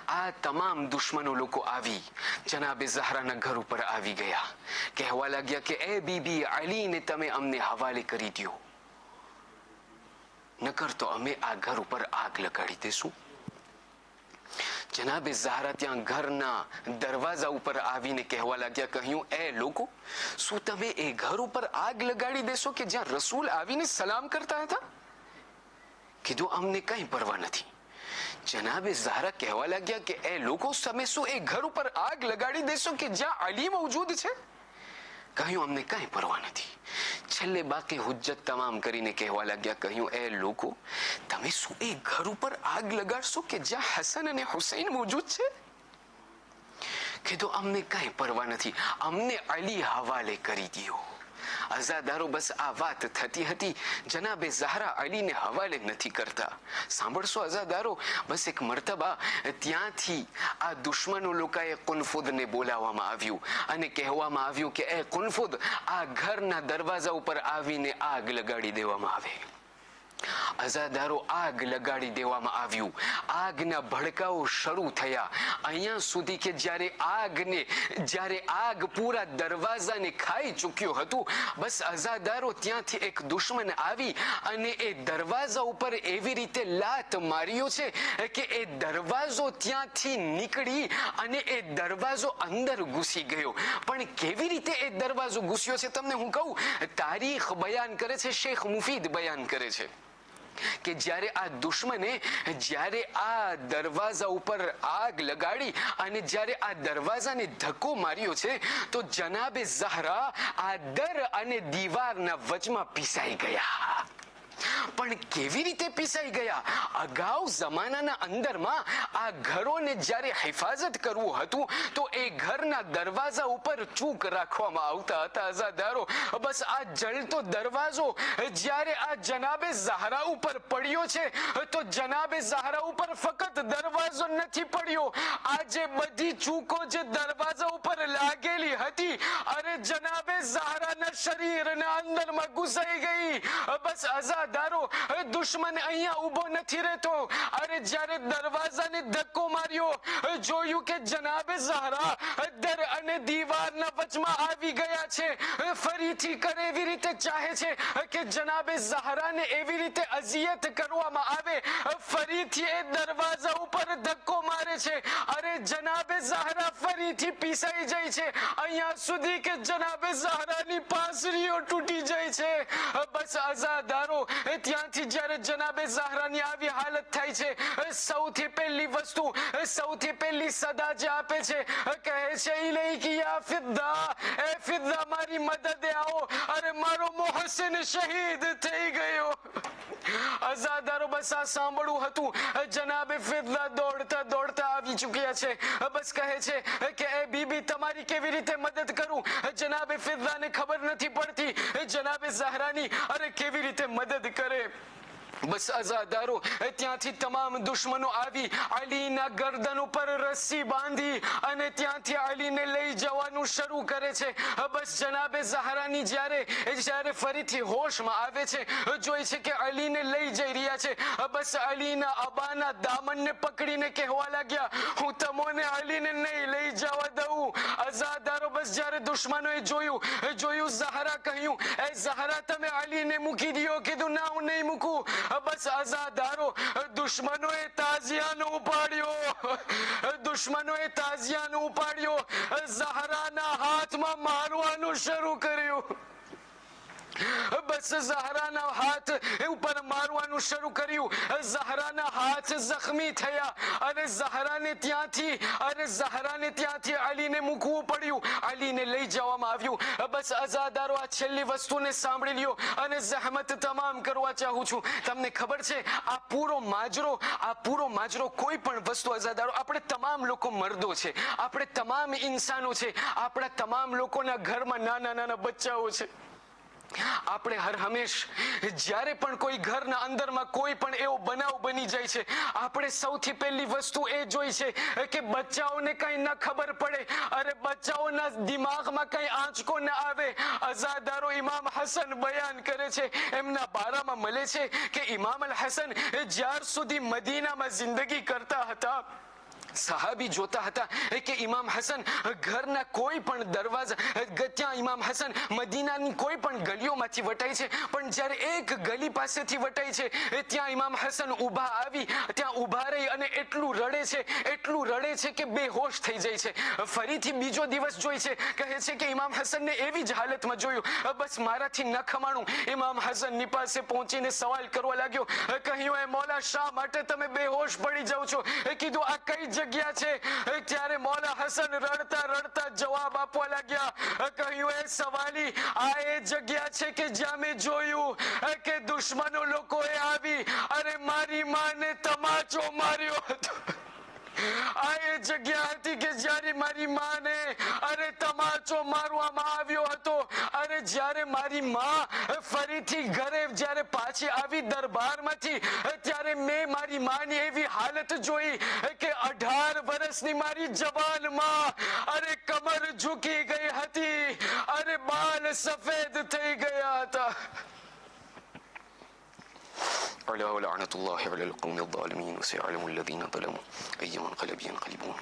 આ તમામ દુશ્મનો લોકો આવી જનાબે ઝહરાના ઘર ઉપર આવી ગયા, કહેવા લાગ્યા કે એ બીબી અલીને તમે અમને હવાલે કરી દો, નકર તો અમે આ ઘર ઉપર આગ લગાડી દેશું. જનાબે ઝહરા ત્યાં ઘરના દરવાજા ઉપર આવીને કહેવા લાગ્યા, કહ્યું એ લોકો, શું તમે એ ઘર ઉપર આગ લગાડી દેશો કે જ્યાં રસૂલ આવીને સલામ કરતા હતા? કીધું અમને કઈ પરવા નથી. જનાબે ઝહરા કહેવા લાગ્યા કે એ લોકો, તમે શું એ ઘર ઉપર આગ લગાડી દેશો કે જ્યાં અલી મૌજૂદ છે? કહ્યું અમને કઈ પરવા નથી. છેલ્લે બાકી હુજ્જત તમામ કરીને કહેવા લાગ્યા, કહ્યું એ લોકો, તમે શું એ ઘર ઉપર આગ લગાડશો કે જ્યાં હસન અને હુસૈન મોજૂદ છે? કીધું અમને કઈ પરવા નથી, અમને અલી હવાલે કરી દો. અઝાદારો, બસ આ વાત થતી હતી, જનાબે ઝહરા અલીને હવાલે નથી કરતા. સાંભળશો અઝાદારો, બસ એક મર્તબા ત્યાંથી આ દુશ્મનો લોકોએ કુનફુદને બોલાવવામાં આવ્યું અને કહેવામાં આવ્યું કે એ કુનફુદ, આ ઘરના દરવાજા ઉપર આવીને આગ લગાડી દેવામાં આવે. અઝાદારો, આગ લગાડી દેવામાં આવ્યું. આગના ભડકાઓ શરૂ થયા અહીંયા સુધી કે જ્યારે આગ પૂરા દરવાજાને ખાઈ ચૂક્યું હતું, બસ અઝાદારો ત્યાંથી એક દુશ્મન આવી અને એ દરવાજા ઉપર એવી રીતે લાત માર્યો છે કે એ દરવાજો ત્યાંથી નીકળી અને એ દરવાજો અંદર ઘૂસી ગયો. પણ કેવી રીતે એ દરવાજો ઘૂસ્યો છે તમને હું કહું. તારીખ બયાન કરે છે, શેખ મુફીદ બયાન કરે છે કે જ્યારે આ દુશ્મને જ્યારે આ દરવાજા ઉપર આગ લગાડી અને જ્યારે આ દરવાજાને ધક્કો માર્યો છે તો જનાબે ઝહરા આ દર અને દીવારના વચમાં પીસાઈ ગયા. પણ કેવી રીતે પીસાઈ ગયા? અગાઉ જમાનાના અંદરમાં આ ઘરોને જ્યારે હિફાજત કરવું હતું તો એ ઘરના દરવાજા ઉપર ચૂક રાખવામાં આવતા હતા અઝાદારો. બસ આ જલતો દરવાજો જ્યારે આ જનાબે ઝહરા ઉપર પડ્યો છે તો જનાબે ઝહરા ઉપર ફક્ત દરવાજો નથી પડ્યો, આ જે બધી ચૂકો જે દરવાજા ઉપર લાગેલી હતી અરે જનાબે ઝહરાના શરીરના અંદરમાં ઘૂસાઈ ગઈ. બસ અઝાદારો, દુશ્મન અહીંયા ઉભો નથી રહેતો. અરે જ્યારે દરવાજાને ધક્કો માર્યો, જોયું કે જનાબે ઝહરા દર અને દીવારના વચમાં આવી ગયા છે. ફરીથી કરે એવી રીતે ચાહે છે કે જનાબે ઝહરાને એવી રીતે અઝિયત કરવામાં આવે, ફરીથી એ દરવાજા ઉપર ધક્કો મારે છે. અરે જનાબે ઝહરા ફરીથી પીસાઈ જાય છે અહીંયા સુધી કે જનાબે ઝહરાની પાંસળીઓ તૂટી જાય છે. બસ અઝાદારો, ત્યાંથી જ્યારે જનાબે ઝહરાની આવી હાલત થાય છે, સૌથી પહેલી વસ્તુ, સૌથી પહેલી સદા જે આપે છે, કહે છે ઇલૈકી યા ફિદ્દા, એ ફિદ્દા મારી મદદે આવો, અરે મારો મોહસિન શહીદ થઈ ગયો. અઝાદારો, બસ આ સાંભળવું હતું. જનાબે ફિદ્દા દોડતા દોડતા આવી ચૂક્યા છે. બસ કહે છે કે એ બીબી તમારી કેવી રીતે મદદ કરું? જનાબે ફિદ્દાને ખબર નથી પડતી જનાબે ઝહરાની અરે કેવી રીતે મદદ કરે. બસ અઝાદારો, ત્યાંથી તમામ દુશ્મનો આવી અલીના ગરદન ઉપર રસ્સી બાંધી અને ત્યાંથી અલીને લઈ જવાનું શરૂ કરે છે. બસ જનાબે ઝહરાની જ્યારે ફરીથી હોશમાં આવે છે, જોઈ છે કે અલીને લઈ જઈ રહ્યા છે. બસ અલીના અબાના દામનને પકડીને કહેવા લાગ્યા, હું તમને અલીને નહીં લઈ જવા દઉં. અઝાદારો, બસ જ્યારે દુશ્મનોએ જોયું ઝહરા કહ્યું, એ ઝહરા તમે અલીને મૂકી દો. કીધું ના, હું નહીં મૂકું. બસ અઝાદારો, દુશ્મનોએ તાઝિયાનો ઉપાડ્યો, ઝહરાના હાથમાં મારવાનું શરૂ કર્યું. બસ ઝહરાના હાથ ઉપર મારવાનું શરૂ કર્યું. ઝહરાના હાથ જખમી થયા અને ઝહરાને ત્યાંથી અલીને મૂકવું પડ્યું, અલીને લઈ જવામાં આવ્યું. બસ અઝાદારો, આ છેલ્લી વસ્તુને સાંભળી લ્યો અને જહેમત તમામ કરવા ચાહું છું. તમને ખબર છે આ પૂરો માજરો કોઈ પણ વસ્તુ અઝાદારો, આપણે તમામ લોકો મર્દો છે, આપણે તમામ ઇન્સાનો છે, આપણા તમામ લોકોના ઘરમાં નાના નાના બચ્ચાઓ છે. આપણે હર હંમેશ જ્યારે પણ કોઈ ઘરના અંદરમાં કોઈ પણ એવો બનાવ બની જાય છે, આપણે સૌથી પહેલી વસ્તુ એ જોઈ છે કે બચ્ચાઓને કઈ ન ખબર પડે, અરે બચ્ચાઓના દિમાગમાં કઈ આંચકો ન આવે. અઝાદારો ઇમામ હસન બયાન કરે છે, એમના બારામાં મળે છે કે ઇમામ અલ હસન જ્યાર સુધી મદીનામાં જિંદગી કરતા હતા, સહાબી જોતા હતા કે ઇમામ હસન ઘરના કોઈ પણ દરવાજા, ત્યાં ઇમામ હસન મદીનાની કોઈ પણ ગલીઓમાંથી વટાય છે, પણ જ્યારે એક ગલી પાસેથી વટાય છે ત્યાં ઇમામ હસન ઊભા આવી, ત્યાં ઊભા રહી અને એટલું રડે છે, એટલું રડે છે કે બેહોશ થઈ જાય છે. ફરીથી બીજો દિવસ જોઈ છે, કહે છે કે ઇમામ હસનને એવી જ હાલતમાં જોયું, બસ મારાથી ન ખમાણું. ઇમામ હસનની પાસે પહોંચીને સવાલ કરવા લાગ્યો, કહ્યું, એ મૌલા શા માટે તમે બેહોશ પડી જાઓ છો? કીધું, આ કઈ જગ્યા છે? ત્યારે મૌલા હસન રડતા રડતા જવાબ આપવા લાગ્યા, કહ્યું, એ સવાલી, આ એ જગ્યા છે કે જ્યાં મેં જોયું કે દુશ્મનો લોકોએ આવી અરે મારી માને તમાચો માર્યો હતો. આ એ જગ્યા હતી કે જ્યારે મારી માને અરે તમાચો મારવામાં આવ્યો હતો. અરે જ્યારે મારી માં ફરીથી ઘરે જ્યારે પાછી આવી દરબારમાંથી, ત્યારે મેં મારી માની એવી હાલત જોઈ કે 18 વર્ષની મારી જવાન માં અરે કમર ઝૂકી ગઈ હતી, અરે બાલ સફેદ થઈ ગયા હતા. ألا ولعنة الله على القوم الظالمين وسيعلم الذين ظلموا أي منقلب ينقلبون.